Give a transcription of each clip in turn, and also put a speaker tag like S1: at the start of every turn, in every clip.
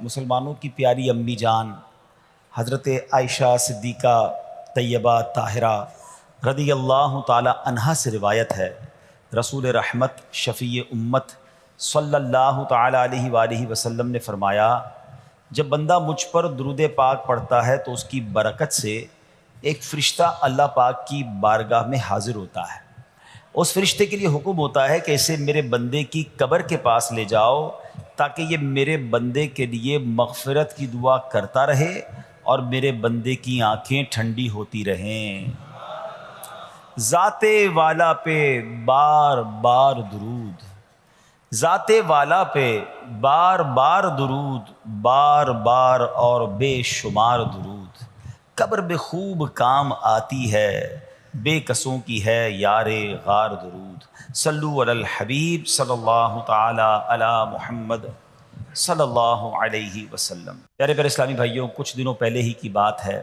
S1: مسلمانوں کی پیاری امی جان حضرت عائشہ صدیقہ طیبہ طاہرہ رضی اللہ تعالی عنہا سے روایت ہے، رسول رحمت شفیع امت صلی اللہ تعالی علیہ وآلہ وسلم نے فرمایا، جب بندہ مجھ پر درود پاک پڑھتا ہے تو اس کی برکت سے ایک فرشتہ اللہ پاک کی بارگاہ میں حاضر ہوتا ہے۔ اس فرشتے کے لیے حکم ہوتا ہے کہ اسے میرے بندے کی قبر کے پاس لے جاؤ تاکہ یہ میرے بندے کے لیے مغفرت کی دعا کرتا رہے اور میرے بندے کی آنکھیں ٹھنڈی ہوتی رہیں۔ ذات والا پہ بار بار درود، ذات والا پہ بار بار درود، بار بار اور بے شمار درود، قبر بے خوب کام آتی ہے، بے کسوں کی ہے یار غار درود۔ صلو علی الحبیب صلی اللہ تعالی علی محمد صلی اللہ علیہ وسلم۔ پیارے پیارے اسلامی بھائیوں، کچھ دنوں پہلے ہی کی بات ہے،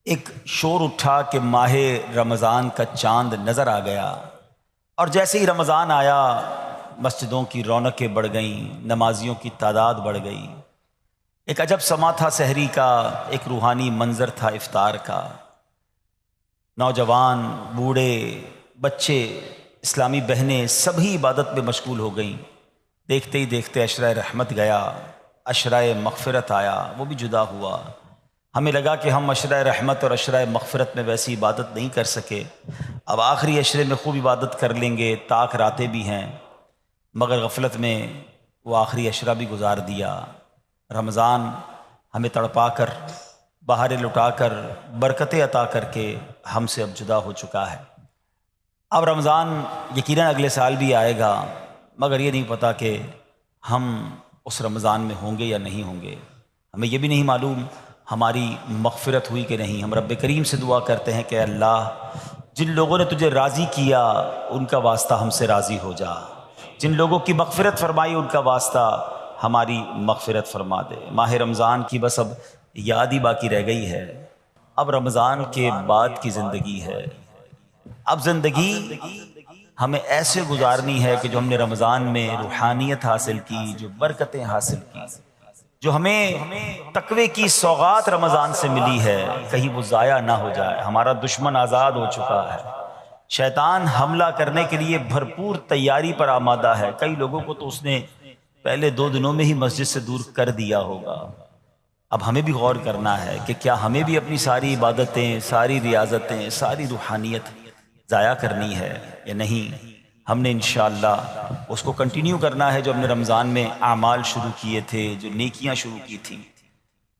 S1: ایک شور اٹھا کہ ماہ رمضان کا چاند نظر آ گیا، اور جیسے ہی رمضان آیا مسجدوں کی رونقیں بڑھ گئیں، نمازیوں کی تعداد بڑھ گئی۔ ایک عجب سما تھا سحری کا، ایک روحانی منظر تھا افطار کا۔ نوجوان، بوڑھے، بچے، اسلامی بہنیں سبھی عبادت میں مشغول ہو گئیں۔ دیکھتے ہی دیکھتے عشرہ رحمت گیا، عشرہ مغفرت آیا، وہ بھی جدا ہوا۔ ہمیں لگا کہ ہم عشرہ رحمت اور عشرہ مغفرت میں ویسی عبادت نہیں کر سکے، اب آخری عشرے میں خوب عبادت کر لیں گے، طاق راتیں بھی ہیں، مگر غفلت میں وہ آخری عشرہ بھی گزار دیا۔ رمضان ہمیں تڑپا کر، بہاریں لٹا کر، برکتیں عطا کر کے ہم سے اب جدا ہو چکا ہے۔ اب رمضان یقیناً اگلے سال بھی آئے گا، مگر یہ نہیں پتہ کہ ہم اس رمضان میں ہوں گے یا نہیں ہوں گے۔ ہمیں یہ بھی نہیں معلوم ہماری مغفرت ہوئی کہ نہیں۔ ہم رب کریم سے دعا کرتے ہیں کہ اللہ، جن لوگوں نے تجھے راضی کیا ان کا واسطہ ہم سے راضی ہو جا، جن لوگوں کی مغفرت فرمائی ان کا واسطہ ہماری مغفرت فرما دے۔ ماہ رمضان کی بس اب یاد ہی باقی رہ گئی ہے، اب رمضان کے بعد کی زندگی ہے۔ اب زندگی ہمیں ایسے گزارنی ہے کہ جو ہم نے رمضان میں روحانیت حاصل کی، جو برکتیں حاصل کی، جو ہمیں تقوی کی سوغات رمضان سے ملی ہے، کہیں وہ ضائع نہ ہو جائے۔ ہمارا دشمن آزاد ہو چکا ہے، شیطان حملہ کرنے کے لیے بھرپور تیاری پر آمادہ ہے۔ کئی لوگوں کو تو اس نے پہلے 2 دنوں میں ہی مسجد سے دور کر دیا ہوگا۔ اب ہمیں بھی غور کرنا ہے کہ کیا ہمیں بھی اپنی ساری عبادتیں، ساری ریاضتیں، ساری روحانیت ضائع کرنی ہے یا نہیں۔ ہم نے انشاءاللہ اس کو کنٹینیو کرنا ہے جو ہم نے رمضان میں اعمال شروع کیے تھے، جو نیکیاں شروع کی تھیں۔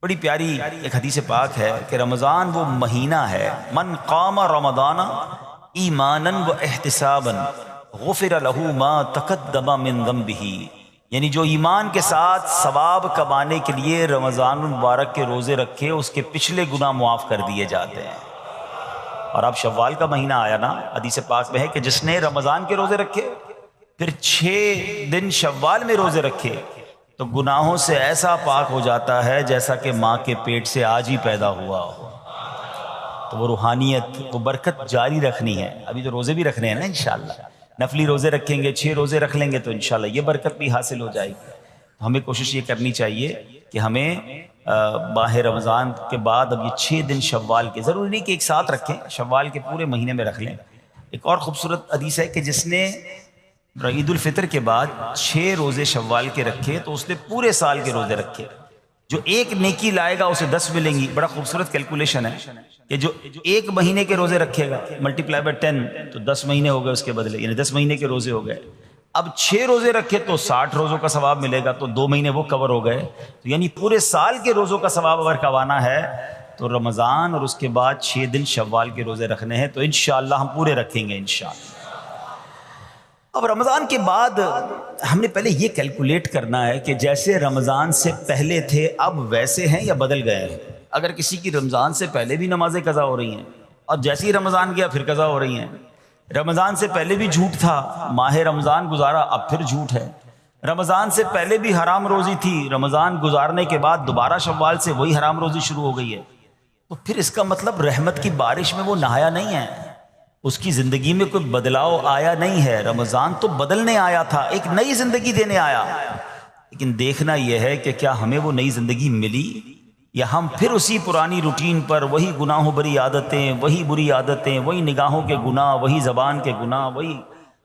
S1: بڑی پیاری ایک حدیث پاک ہے کہ رمضان وہ مہینہ ہے، من قام رمضان ایمانا و احتسابا غفر له ما تقدم من ذنبہ، یعنی جو ایمان کے ساتھ ثواب کمانے کے لیے رمضان المبارک کے روزے رکھے، اس کے پچھلے گناہ معاف کر دیے جاتے ہیں۔ اور اب شوال کا مہینہ آیا نا، حدیث پاک میں ہے کہ جس نے رمضان کے روزے رکھے پھر 6 دن شوال میں روزے رکھے تو گناہوں سے ایسا پاک ہو جاتا ہے جیسا کہ ماں کے پیٹ سے آج ہی پیدا ہوا ہو۔ تو وہ روحانیت، وہ برکت جاری رکھنی ہے۔ ابھی تو روزے بھی رکھنے ہیں نا انشاءاللہ، نفلی روزے رکھیں گے، 6 روزے رکھ لیں گے تو انشاءاللہ یہ برکت بھی حاصل ہو جائے گی۔ تو ہمیں کوشش یہ کرنی چاہیے کہ ہمیں ماہ رمضان کے بعد اب یہ 6 دن شوال کے، ضروری نہیں کہ ایک ساتھ رکھیں، شوال کے پورے مہینے میں رکھ لیں۔ ایک اور خوبصورت حدیث ہے کہ جس نے عید الفطر کے بعد 6 روزے شوال کے رکھے تو اس نے پورے سال کے روزے رکھے، جو ایک نیکی لائے گا اسے 10 ملیں گی۔ بڑا خوبصورت کیلکولیشن ہے کہ جو 1 مہینے کے روزے رکھے گا ملٹیپلائی بائی 10 تو 10 مہینے ہو گئے اس کے بدلے، یعنی 10 مہینے کے روزے ہو گئے۔ اب 6 روزے رکھے تو 60 روزوں کا ثواب ملے گا، تو 2 مہینے وہ کور ہو گئے۔ تو یعنی پورے سال کے روزوں کا ثواب اگر کمانا ہے تو رمضان اور اس کے بعد 6 دن شوال کے روزے رکھنے ہیں، تو انشاءاللہ ہم پورے رکھیں گے انشاءاللہ۔ اب رمضان کے بعد ہم نے پہلے یہ کیلکولیٹ کرنا ہے کہ جیسے رمضان سے پہلے تھے اب ویسے ہیں یا بدل گئے ہیں۔ اگر کسی کی رمضان سے پہلے بھی نمازیں قضا ہو رہی ہیں اور جیسے ہی رمضان گیا پھر قضا ہو رہی ہیں، رمضان سے پہلے بھی جھوٹ تھا، ماہ رمضان گزارا اب پھر جھوٹ ہے، رمضان سے پہلے بھی حرام روزی تھی، رمضان گزارنے کے بعد دوبارہ شوال سے وہی حرام روزی شروع ہو گئی ہے، تو پھر اس کا مطلب رحمت کی بارش میں وہ نہایا نہیں ہے، اس کی زندگی میں کوئی بدلاؤ آیا نہیں ہے۔ رمضان تو بدلنے آیا تھا، ایک نئی زندگی دینے آیا۔ لیکن دیکھنا یہ ہے کہ کیا ہمیں وہ نئی زندگی ملی یا ہم پھر اسی پرانی روٹین پر، وہی گناہوں بری عادتیں، وہی بری عادتیں، وہی نگاہوں کے گناہ، وہی زبان کے گناہ، وہی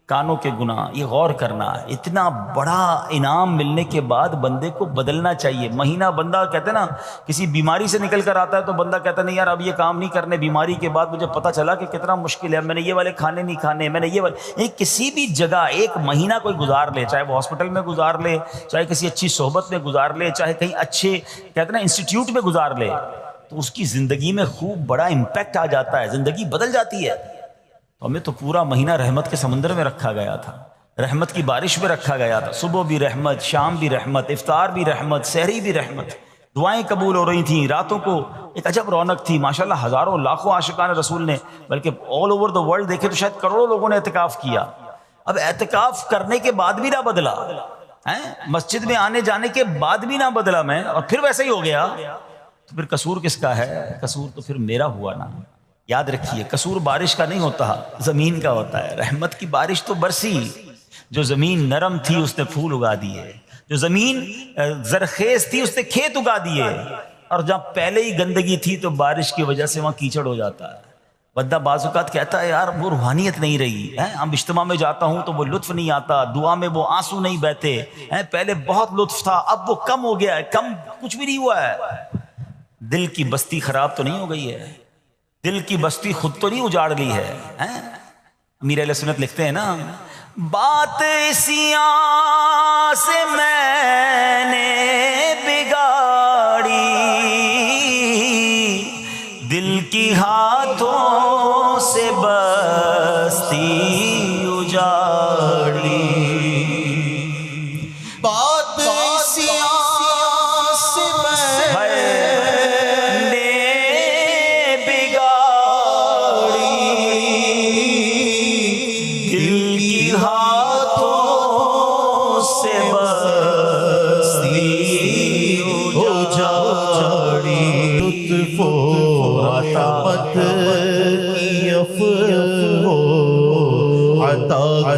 S1: کانوں کے گناہ. یہ غور کرنا. اتنا بڑا انعام ملنے کے بعد بندے کو بدلنا چاہیے. مہینہ بندہ کہتے ہیں نا کسی بیماری سے نکل کر آتا ہے تو بندہ کہتا نہیں یار اب یہ کام نہیں کرنے. بیماری کے بعد مجھے پتہ چلا کہ کتنا مشکل ہے، میں نے یہ والے کھانے نہیں کھانے، میں نے یہ والے. کسی بھی جگہ ایک مہینہ کوئی گزار لے، چاہے وہ ہاسپٹل میں گزار لے، چاہے کسی اچھی صحبت میں گزار لے، چاہے کہیں اچھے کہتے ہیں نا انسٹیٹیوٹ میں گزار لے، تو اس کی زندگی میں خوب بڑا امپیکٹ آ جاتا ہے، زندگی بدل جاتی ہے. تو ہمیں تو پورا مہینہ رحمت کے سمندر میں رکھا گیا تھا، رحمت کی بارش میں رکھا گیا تھا. صبح بھی رحمت، شام بھی رحمت، افطار بھی رحمت، سحری بھی رحمت. دعائیں قبول ہو رہی تھیں، راتوں کو ایک عجب رونق تھی. ماشاءاللہ ہزاروں لاکھوں عاشقان رسول نے، بلکہ آل اوور دا ورلڈ دیکھے تو شاید کروڑوں لوگوں نے اعتکاف کیا. اب اعتکاف کرنے کے بعد بھی نہ بدلا، مسجد میں آنے جانے کے بعد بھی نہ بدلا میں، اور پھر ویسے ہی ہو گیا، تو پھر قصور کس کا ہے؟ قصور تو پھر میرا ہوا نا. یاد رکھیے قصور بارش کا نہیں ہوتا، زمین کا ہوتا ہے. رحمت کی بارش تو برسی، جو زمین نرم تھی اس نے پھول اگا دیے، جو زمین زرخیز تھی اس نے کھیت اگا دیے، اور جب پہلے ہی گندگی تھی تو بارش کی وجہ سے وہاں کیچڑ ہو جاتا ہے. بندہ بعض اوقات کہتا ہے یار وہ روحانیت نہیں رہی ہے، ہم اجتماع میں جاتا ہوں تو وہ لطف نہیں آتا، دعا میں وہ آنسو نہیں بہتے، پہلے بہت لطف تھا اب وہ کم ہو گیا ہے. کم کچھ بھی نہیں ہوا ہے. دل کی بستی خراب تو نہیں ہو گئی ہے، دل کی بستی خود تو نہیں اجاڑ لی ہے. امیر اہل سنت لکھتے ہیں نا، بات اسیاں سے میں نے بگاڑی، دل کی ہاتھوں سے بستی اجاڑی.
S2: بات اسیاں سے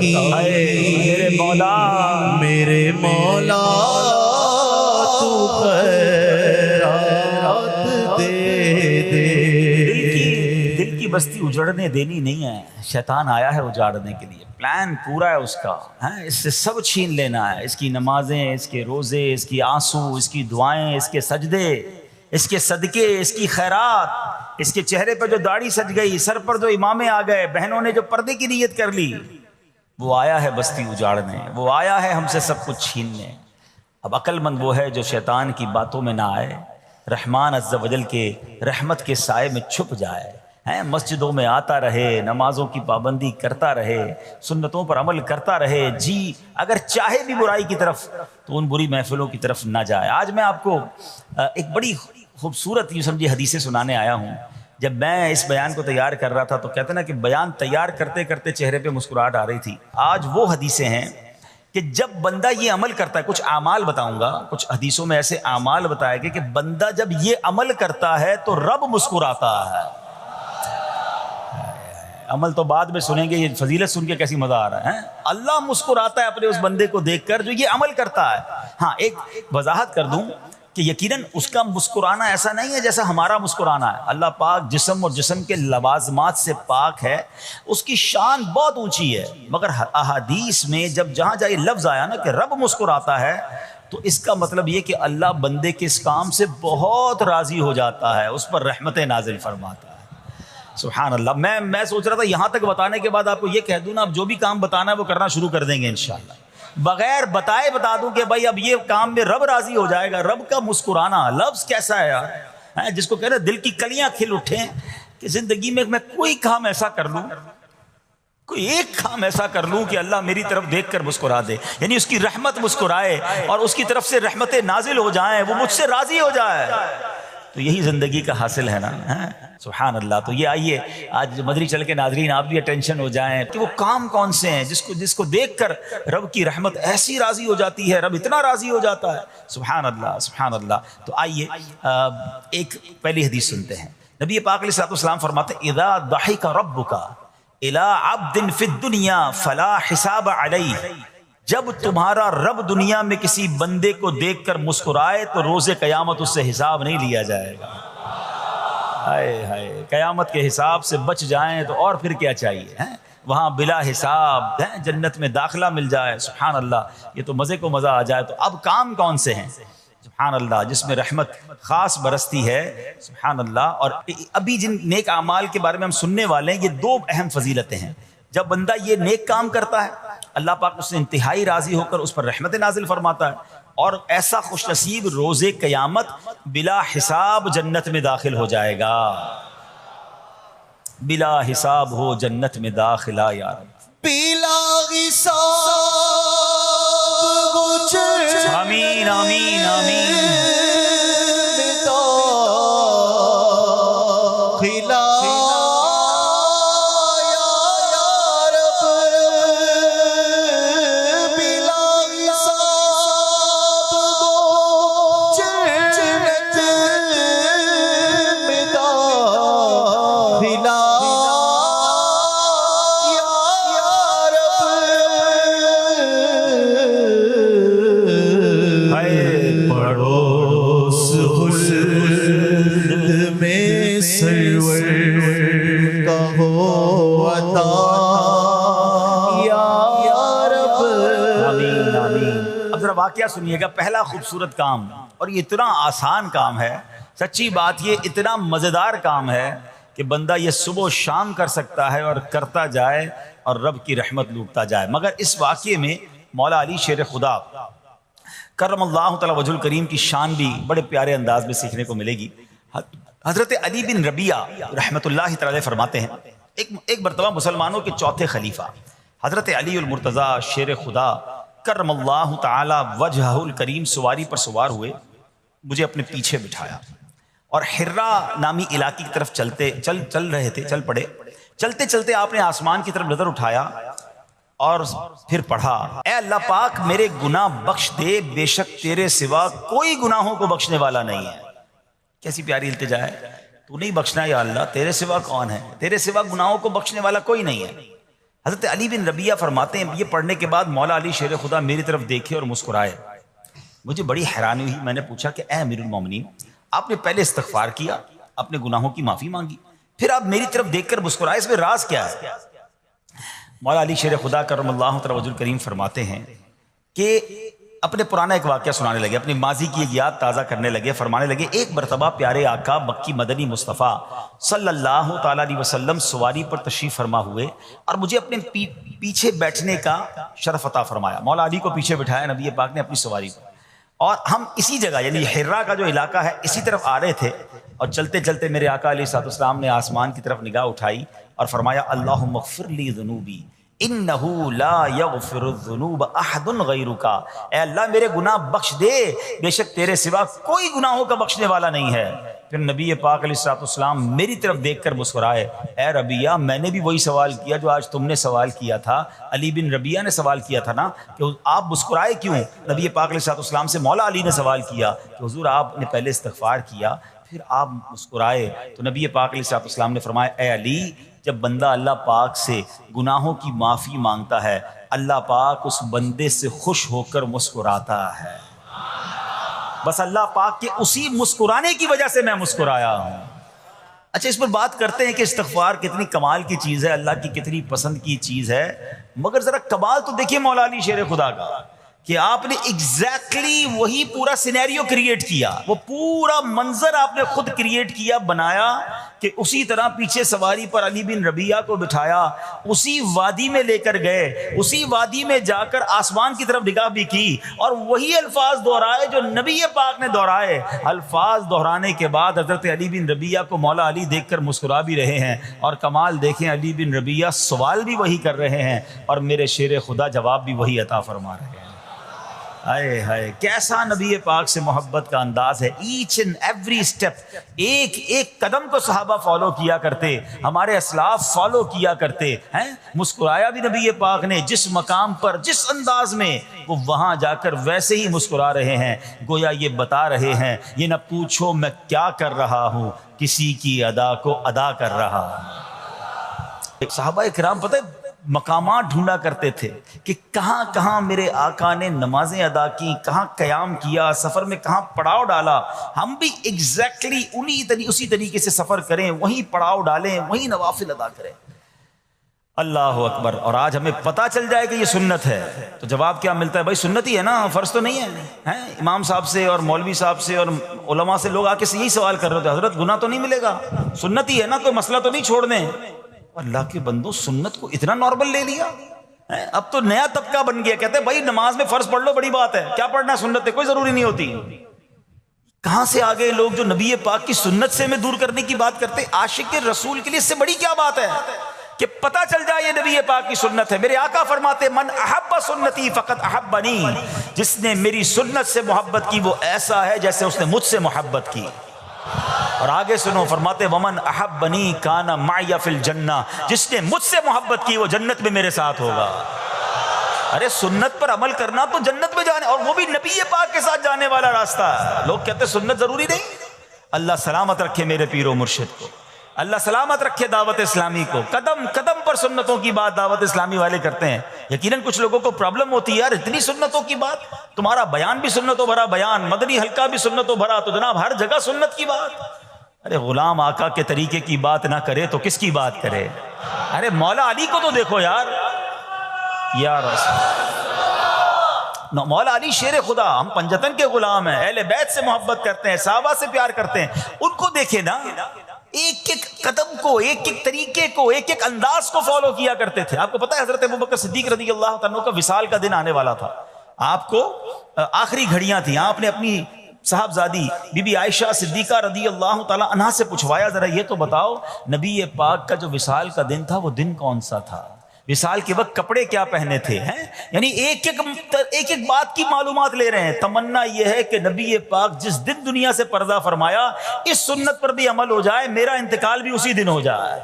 S1: میرے مولا،
S2: میرے مولا تو خیرات دے دے.
S1: دل کی بستی اجڑنے دینی نہیں ہے. شیطان آیا ہے اجاڑنے کے لیے، پلان پورا ہے اس کا. اس سے سب چھین لینا ہے، اس کی نمازیں، اس کے روزے، اس کی آنسو، اس کی دعائیں، اس کے سجدے، اس کے صدقے، اس کی خیرات، اس کے چہرے پر جو داڑھی سج گئی، سر پر جو امامے آ گئے، بہنوں نے جو پردے کی نیت کر لی. وہ آیا ہے بستی اجاڑنے، وہ آیا ہے ہم سے سب کچھ چھیننے. اب عقل مند وہ ہے جو شیطان کی باتوں میں نہ آئے، رحمان عز و جل کے رحمت کے سائے میں چھپ جائے، مسجدوں میں آتا رہے، نمازوں کی پابندی کرتا رہے، سنتوں پر عمل کرتا رہے. جی اگر چاہے بھی برائی کی طرف تو ان بری محفلوں کی طرف نہ جائے. آج میں آپ کو ایک بڑی خوبصورت یوں سمجھے حدیثیں سنانے آیا ہوں. جب میں اس بیان کو تیار کر رہا تھا تو کہتے نا کہ بیان تیار کرتے کرتے چہرے پہ مسکراہٹ آ رہی تھی. آج وہ حدیثیں ہیں کہ جب بندہ یہ عمل کرتا ہے، کچھ اعمال بتاؤں گا، کچھ حدیثوں میں ایسے اعمال بتائے گئے کہ بندہ جب یہ عمل کرتا ہے تو رب مسکراتا ہے. عمل تو بعد میں سنیں گے، یہ فضیلت سن کے کیسی مزہ آ رہا ہے. اللہ مسکراتا ہے اپنے اس بندے کو دیکھ کر جو یہ عمل کرتا ہے. ہاں ایک وضاحت کر دوں کہ یقیناً اس کا مسکرانا ایسا نہیں ہے جیسا ہمارا مسکرانا ہے. اللہ پاک جسم اور جسم کے لوازمات سے پاک ہے، اس کی شان بہت اونچی ہے. مگر احادیث میں جب جہاں جہاں یہ لفظ آیا نا کہ رب مسکراتا ہے، تو اس کا مطلب یہ کہ اللہ بندے کے اس کام سے بہت راضی ہو جاتا ہے، اس پر رحمت نازل فرماتا ہے. سبحان اللہ. میں سوچ رہا تھا یہاں تک بتانے کے بعد آپ کو یہ کہہ دوں نا، اب جو بھی کام بتانا ہے وہ کرنا شروع کر دیں گے انشاءاللہ. بغیر بتائے بتا دوں کہ بھائی اب یہ کام میں رب راضی ہو جائے گا. رب کا مسکرانا لفظ کیسا ہے یار، جس کو کہہ رہے دل کی کلیاں کھل اٹھیں کہ زندگی میں میں کوئی کام ایسا کر لوں، کوئی ایک کام ایسا کر لوں کہ اللہ میری طرف دیکھ کر مسکرا دے، یعنی اس کی رحمت مسکرائے اور اس کی طرف سے رحمتیں نازل ہو جائیں، وہ مجھ سے راضی ہو جائے. تو یہی زندگی کا حاصل ہے نا. سبحان اللہ. تو یہ آئیے آج مدری چل کے ناظرین آپ بھی اٹینشن ہو جائیں کہ وہ کام کون سے ہیں جس کو دیکھ کر رب کی رحمت ایسی راضی ہو جاتی ہے، رب اتنا راضی ہو جاتا ہے. سبحان اللہ سبحان اللہ. تو آئیے ایک پہلی حدیث سنتے ہیں. نبی پاک علیہ الصلوۃ والسلام فرماتے ہیں اذا ضحک ربک الی عبد فی الدنیا فلا حساب علیہ. جب تمہارا رب دنیا میں کسی بندے کو دیکھ کر مسکرائے تو روز قیامت اس سے حساب نہیں لیا جائے گا۔ ہائے ہائے، قیامت کے حساب سے بچ جائیں تو اور پھر کیا چاہیے ہیں؟ وہاں بلا حساب جنت میں داخلہ مل جائے، سبحان اللہ، یہ تو مزے کو مزہ آ جائے۔ تو اب کام کون سے ہیں؟ سبحان اللہ، جس میں رحمت خاص برستی ہے، سبحان اللہ۔ اور ابھی جن نیک اعمال کے بارے میں ہم سننے والے ہیں، یہ دو اہم فضیلتیں ہیں۔ جب بندہ یہ نیک کام کرتا ہے، اللہ پاک اس سے انتہائی راضی ہو کر اس پر رحمت نازل فرماتا ہے، اور ایسا خوش نصیب روز قیامت بلا حساب جنت میں داخل ہو جائے گا۔ بلا حساب ہو جنت میں داخلہ یا رب،
S2: بلا حساب گزر
S1: آمین آمین آمین۔
S2: داخلہ
S1: واقعہ سنیے گا۔ پہلا خوبصورت کام، اور یہ اتنا آسان کام ہے، سچی بات یہ اتنا مزیدار کام ہے کہ بندہ یہ صبح و شام کر سکتا ہے اور کرتا جائے اور رب کی رحمت لوٹتا جائے۔ مگر اس واقعے میں مولا علی شیر خدا کرم اللہ تعالی وجہ الکریم کی شان بھی بڑے پیارے انداز میں سیکھنے کو ملے گی۔ حضرت علی بن ربیعہ رحمت اللہ تعالی فرماتے ہیں، ایک مرتبہ مسلمانوں کے چوتھے خلیفہ حضرت علی المرتضیٰ شیر خدا کرم اللہ تعالی وجہ الکریم سواری پر سوار ہوئے، مجھے اپنے پیچھے بٹھایا اور حرا نامی علاقے کی طرف چل رہے تھے، چل پڑے۔ چلتے چلتے آپ نے آسمان کی طرف نظر اٹھایا اور پھر پڑھا، اے اللہ پاک میرے گناہ بخش دے، بے شک تیرے سوا کوئی گناہوں کو بخشنے والا نہیں ہے۔ کیسی پیاری التجا ہے، تو نہیں بخشنا یا اللہ، تیرے سوا کون ہے؟ تیرے سوا گناہوں کو بخشنے والا کوئی نہیں ہے۔ حضرت علی بن ربیعہ فرماتے ہیں، یہ پڑھنے کے بعد مولا علی شیر خدا میری طرف دیکھے اور مسکرائے۔ مجھے بڑی حیرانی ہوئی، میں نے پوچھا کہ اے امیر المومنین، آپ نے پہلے استغفار کیا، اپنے گناہوں کی معافی مانگی، پھر آپ میری طرف دیکھ کر مسکرائے، اس میں راز کیا ہے؟ مولا علی شیر خدا کرم اللہ تعالی وجہ الکریم فرماتے ہیں کہ اپنے پرانا ایک واقعہ سنانے لگے، اپنی ماضی کی ایک یاد تازہ کرنے لگے۔ فرمانے لگے، ایک مرتبہ پیارے آقا مکی مدنی مصطفیٰ صلی اللہ تعالیٰ علیہ وسلم سواری پر تشریف فرما ہوئے اور مجھے اپنے پیچھے بیٹھنے کا شرف عطا فرمایا۔ مولا علی کو پیچھے بٹھایا نبی پاک نے اپنی سواری پر، اور ہم اسی جگہ یعنی حرا کا جو علاقہ ہے اسی طرف آ رہے تھے، اور چلتے چلتے میرے آقا علیہ الصلوۃ والسلام نے آسمان کی طرف نگاہ اٹھائی اور فرمایا، اللہم اغفر لی ذنوبی انہو لا یغفر الذنوب احد غیرک، اے اللہ میرے گناہ بخش دے، بے شک تیرے سوا کوئی گناہوں کا بخشنے والا نہیں ہے۔ پھر نبی پاک علیہ الصلوۃ والسلام میری طرف دیکھ کر مسکرائے، اے ربیعہ میں نے بھی وہی سوال کیا جو آج تم نے سوال کیا تھا، علی بن ربیعہ نے سوال کیا تھا نا کہ آپ مسکرائے کیوں؟ نبی پاک علیہ الصلوۃ والسلام سے مولا علی نے سوال کیا کہ حضور آپ نے پہلے استغفار کیا پھر آپ مسکرائے، تو نبی پاک علیہ الصلوۃ والسلام نے فرمایا، اے علی جب بندہ اللہ پاک سے گناہوں کی معافی مانگتا ہے، اللہ پاک اس بندے سے خوش ہو کر مسکراتا ہے۔ بس اللہ پاک کے اسی مسکرانے کی وجہ سے میں مسکرایا ہوں۔ اچھا، اس پر بات کرتے ہیں کہ استغفار کتنی کمال کی چیز ہے، اللہ کی کتنی پسند کی چیز ہے، مگر ذرا کمال تو دیکھیے مولا علی شیر خدا کا کہ آپ نے ایگزیکٹلی وہی پورا سینیریو کریٹ کیا، وہ پورا منظر آپ نے خود کریٹ کیا، بنایا کہ اسی طرح پیچھے سواری پر علی بن ربیعہ کو بٹھایا، اسی وادی میں لے کر گئے، اسی وادی میں جا کر آسمان کی طرف نگاہ بھی کی اور وہی الفاظ دہرائے جو نبی پاک نے دہرائے۔ الفاظ دہرانے کے بعد حضرت علی بن ربیعہ کو مولا علی دیکھ کر مسکرا بھی رہے ہیں، اور کمال دیکھیں علی بن ربیعہ سوال بھی وہی کر رہے ہیں اور میرے شیر خدا جواب بھی وہی عطا فرما رہے ہیں۔ ہائے ہائے، کیسا نبی پاک سے محبت کا انداز ہے، ایچ اینڈ ایوری سٹیپ، ایک ایک قدم کو صحابہ فالو کیا کرتے، ہمارے اسلاف فالو کیا کرتے ہیں۔ مسکرایا بھی نبی پاک نے جس مقام پر جس انداز میں، وہ وہاں جا کر ویسے ہی مسکرا رہے ہیں، گویا یہ بتا رہے ہیں یہ نہ پوچھو میں کیا کر رہا ہوں، کسی کی ادا کو ادا کر رہا ہوں۔ صحابہ کرام پتہ مقامات ڈھونڈا کرتے تھے کہ کہاں کہاں میرے آقا نے نمازیں ادا کی، کہاں قیام کیا، سفر میں کہاں پڑاؤ ڈالا، ہم بھی ایگزیکٹلی اسی طریقے سے سفر کریں، وہیں پڑاؤ ڈالیں، وہیں نوافل ادا کریں۔ اللہ اکبر۔ اور آج ہمیں پتہ چل جائے کہ یہ سنت ہے تو جواب کیا ملتا ہے؟ بھائی سنت ہی ہے نا، فرض تو نہیں ہے۔ امام صاحب سے اور مولوی صاحب سے اور علماء سے لوگ آ کے یہی سوال کر رہے تھے، حضرت گناہ تو نہیں ملے گا؟ سنت ہی ہے نا، کوئی مسئلہ تو نہیں چھوڑ دیں؟ اللہ کے بندو، سنت کو اتنا نارمل لے لیا؟ اب تو نیا طبقہ بن گیا، کہتے ہیں بھائی نماز میں فرض پڑھ لو، بڑی بات ہے، کیا پڑھنا ہے، سنت ہے، کوئی ضروری نہیں ہوتی۔ کہاں سے آ گئے لوگ جو نبی پاک کی سنت سے ہمیں دور کرنے کی بات کرتے؟ عاشق رسول کے لیے اس سے بڑی کیا بات ہے کہ پتہ چل جائے یہ نبی پاک کی سنت ہے۔ میرے آقا فرماتے من احب سنتی فقط احبنی، جس نے میری سنت سے محبت کی وہ ایسا ہے جیسے اس نے مجھ سے محبت کی۔ اور آگے سنو، فرماتے ومن احبنی کان معی فی الجنہ، جس نے مجھ سے محبت کی وہ جنت میں میرے ساتھ ہوگا۔ ارے سنت پر عمل کرنا تو جنت میں جانے، اور وہ بھی نبی پاک کے ساتھ جانے والا راستہ ہے۔ لوگ کہتے ہیں سنت ضروری نہیں۔ اللہ سلامت رکھے میرے پیر و مرشد کو، اللہ سلامت رکھے دعوت اسلامی کو۔ قدم قدم پر سنتوں کی بات دعوت اسلامی والے کرتے ہیں۔ یقیناً کچھ لوگوں کو پرابلم ہوتی ہے، یار اتنی سنتوں کی بات، تمہارا بیان بھی سنتوں بھرا بیان، مدنی حلقہ بھی سنتوں بھرا، تو جناب ہر جگہ سنت کی بات۔ ارے غلام آقا کے طریقے کی بات نہ کرے تو کس کی بات کرے؟ ارے مولا علی کو تو دیکھو یار، مولا علی شیر خدا، ہم پنجتن کے غلام ہیں، اہل بیت سے محبت کرتے ہیں، صحابہ سے پیار کرتے ہیں، ان کو دیکھیں نا، ایک ایک قدم کو، ایک ایک طریقے کو، ایک ایک انداز کو فالو کیا کرتے تھے۔ آپ کو پتہ ہے حضرت ابوبکر صدیق رضی اللہ تعالیٰ کا وصال کا دن آنے والا تھا، آپ کو آخری گھڑیاں تھیں، آپ نے اپنی صاحبزادی بی بی عائشہ صدیقہ رضی اللہ تعالیٰ عنہا سے پوچھوایا ذرا یہ تو بتاؤ نبی پاک کا جو وصال کا دن تھا وہ دن کون سا تھا، وصال کے وقت کپڑے کیا پہنے تھے؟ یعنی ایک ایک بات کی معلومات لے رہے ہیں۔ تمنا یہ ہے کہ نبی پاک جس دن دنیا سے پردہ فرمایا اس سنت پر بھی عمل ہو جائے، میرا انتقال بھی اسی دن ہو جائے۔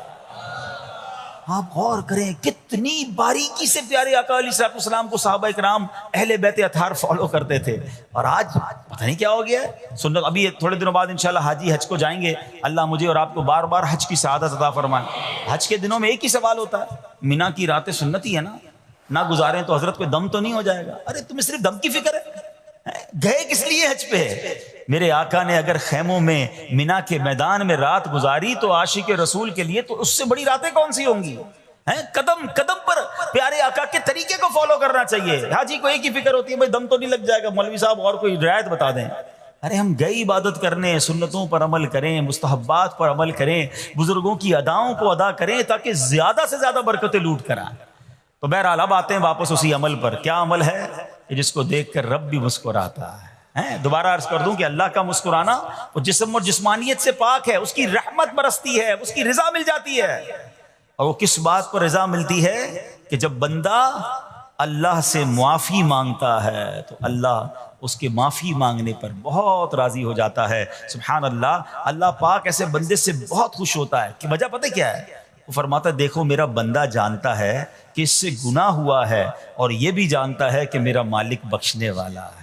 S1: آپ غور کریں کتنی باریکی سے پیارے آقا علیہ الصلوۃ والسلام کو صحابہ کرام اہل بیت اطہار فالو کرتے تھے، اور آج پتہ نہیں کیا ہو گیا ہے سنت۔ ابھی تھوڑے دنوں بعد انشاءاللہ حاجی حج کو جائیں گے، اللہ مجھے اور آپ کو بار بار حج کی سعادت عطا فرمائے۔ حج کے دنوں میں ایک ہی سوال ہوتا ہے، مینا کی راتیں سنت ہی ہے نا، نہ گزاریں تو حضرت کوئی دم تو نہیں ہو جائے گا؟ ارے تمہیں صرف دم کی فکر ہے، گئے کس لیے حج پہ؟ میرے آقا نے اگر خیموں میں مینا کے میدان میں رات گزاری تو عاشق رسول کے لیے تو اس سے بڑی راتیں کون سی ہوں گی؟ قدم قدم پر پیارے آقا کے طریقے کو فالو کرنا چاہیے۔ حاجی کو ایک ہی فکر ہوتی ہے بھائی دم تو نہیں لگ جائے گا، مولوی صاحب اور کوئی رعایت بتا دیں۔ ارے ہم گئے عبادت کرنے، سنتوں پر عمل کریں، مستحبات پر عمل کریں، بزرگوں کی اداؤں کو ادا کریں تاکہ زیادہ سے زیادہ برکتیں لوٹ کر آئیں۔ تو بہرحال اب آتے ہیں واپس اسی عمل پر۔ کیا عمل ہے کہ جس کو دیکھ کر رب بھی مسکراتا ہے؟ دوبارہ عرض کر دوں کہ اللہ کا مسکرانا وہ جسم اور جسمانیت سے پاک ہے، اس کی رحمت برستی ہے، اس کی رضا مل جاتی ہے۔ اور وہ کس بات پر رضا ملتی ہے کہ جب بندہ اللہ سے معافی مانگتا ہے تو اللہ اس کے معافی مانگنے پر بہت راضی ہو جاتا ہے۔ سبحان اللہ، اللہ پاک ایسے بندے سے بہت خوش ہوتا ہے کہ وجہ پتہ کیا ہے؟ وہ فرماتا ہے دیکھو میرا بندہ جانتا ہے کہ اس سے گناہ ہوا ہے اور یہ بھی جانتا ہے کہ میرا مالک بخشنے والا ہے۔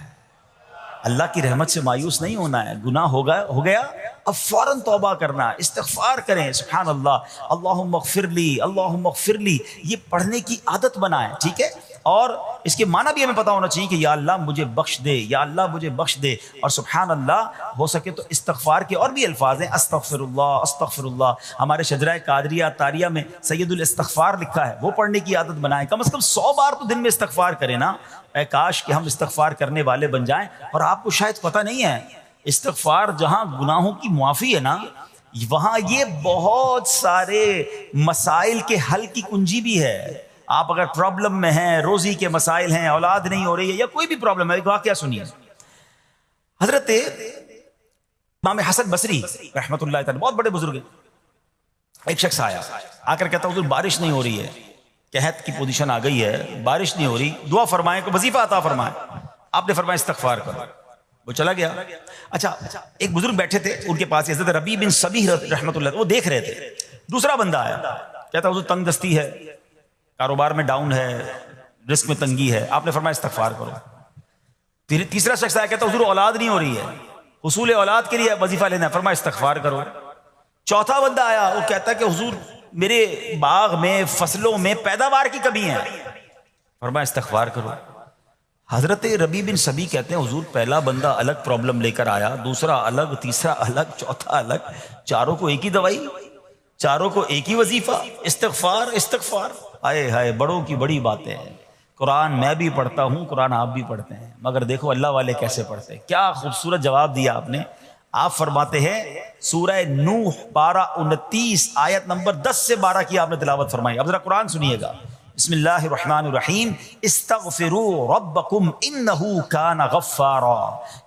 S1: اللہ کی رحمت سے مایوس نہیں ہونا ہے، گناہ ہو گیا اب فوراً توبہ کرنا، استغفار کریں۔ سبحان اللہ، اللہم اغفر لی، اللہم اغفر لی، یہ پڑھنے کی عادت بنائیں، ٹھیک ہے؟ اور اس کے معنی بھی ہمیں پتہ ہونا چاہیے کہ یا اللہ مجھے بخش دے، یا اللہ مجھے بخش دے۔ اور سبحان اللہ ہو سکے تو استغفار کے اور بھی الفاظ ہیں، استغفر اللہ، استغفر اللہ۔ ہمارے شجرہ قادریہ طاریہ میں سید الاستغفار لکھا ہے، وہ پڑھنے کی عادت بنائیں، کم از کم 100 بار تو دن میں استغفار کریں نا۔ اے کاش کہ ہم استغفار کرنے والے بن جائیں۔ اور آپ کو شاید پتہ نہیں ہے استغفار جہاں گناہوں کی معافی ہے نا، وہاں یہ بہت سارے مسائل کے حل کی کنجی بھی ہے۔ آپ اگر پرابلم میں ہیں، روزی کے مسائل ہیں، اولاد نہیں ہو رہی ہے یا کوئی بھی پرابلم ہے، ایک واقعہ سنیے۔ حضرت امام حسن بصری رحمۃ اللہ تعالی بہت بڑے بزرگ ہیں، ایک شخص آیا، آ کر کہتا حضور بارش نہیں ہو رہی ہے، قحط کی پوزیشن آ گئی ہے، بارش نہیں ہو رہی، دعا فرمائیں، کو وظیفہ عطا فرمائیں۔ آپ نے فرمایا استغفار کرو، وہ چلا گیا۔ اچھا ایک بزرگ بیٹھے تھے ان کے پاس، حضرت ربیع بن صبیح رحمۃ اللہ، وہ دیکھ رہے تھے۔ دوسرا بندہ آیا، کہتا حضور تنگ دستی ہے، کاروبار میں ڈاؤن ہے، رزق میں تنگی ہے، آپ نے فرمایا استغفار کرو۔ تیسرا شخص آیا، کہتا حضور اولاد نہیں ہو رہی ہے، حصول اولاد کے لیے وظیفہ لینا ہے، فرمایا استغفار کرو۔ چوتھا بندہ آیا، وہ کہتا ہے کہ حضور میرے باغ میں فصلوں میں پیداوار کی کمی ہے، فرمایا استغفار کرو۔ حضرت ربیع بن سبی کہتے ہیں حضور پہلا بندہ الگ پرابلم لے کر آیا، دوسرا الگ، تیسرا الگ، چوتھا الگ، چاروں کو ایک ہی دوائی، چاروں کو ایک ہی وظیفہ، استغفار استغفار۔ آئے ہائے، بڑوں کی بڑی باتیں ہیں۔ قرآن میں بھی پڑھتا ہوں، قرآن آپ بھی پڑھتے ہیں، مگر دیکھو اللہ والے کیسے پڑھتے ہیں۔ کیا خوبصورت جواب دیا آپ نے۔ آپ فرماتے ہیں سورہ نوح پارہ 29 آیت نمبر 10 سے 12 کی آپ نے تلاوت فرمائی۔ اب ذرا قرآن سنیے گا۔ بسم اللہ الرحمن الرحیم، استغفروا ربکم انہ کان غفارا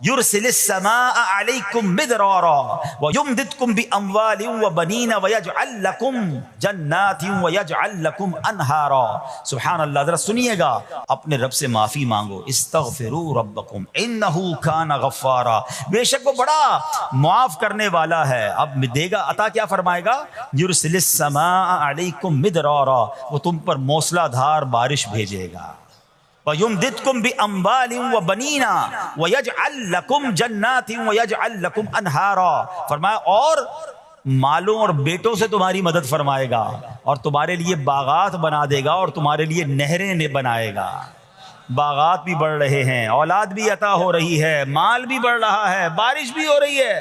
S1: یرسل السماء علیکم مدرارا ویمددکم باموال وبنین ویجعل لکم جنات ویجعل لکم انہارا۔ سبحان اللہ، ذرا سنیے گا، اپنے رب سے معافی مانگو۔ استغفروا ربکم انہ کان غفارا، بے شک وہ بڑا معاف کرنے والا ہے۔ اب دے گا عطا، کیا فرمائے گا؟ یرسل السماء علیکم مدرارا، وہ تم پر موسلا دھار بارش بھیجے گا۔ وَيُمْدِدْكُمْ بِأَمْوَالٍ وَبَنِينَ وَيَجْعَلْ لَكُمْ جَنَّاتٍ وَيَجْعَلْ لَكُمْ أَنْهَارًا، فرمایا اور مالوں اور بیٹوں سے تمہاری مدد فرمائے گا، اور تمہارے لیے باغات بنا دے گا، اور تمہارے لیے نہریں بنائے گا۔ باغات بھی بڑھ رہے ہیں، اولاد بھی عطا ہو رہی ہے، مال بھی بڑھ رہا ہے، بارش بھی ہو رہی ہے۔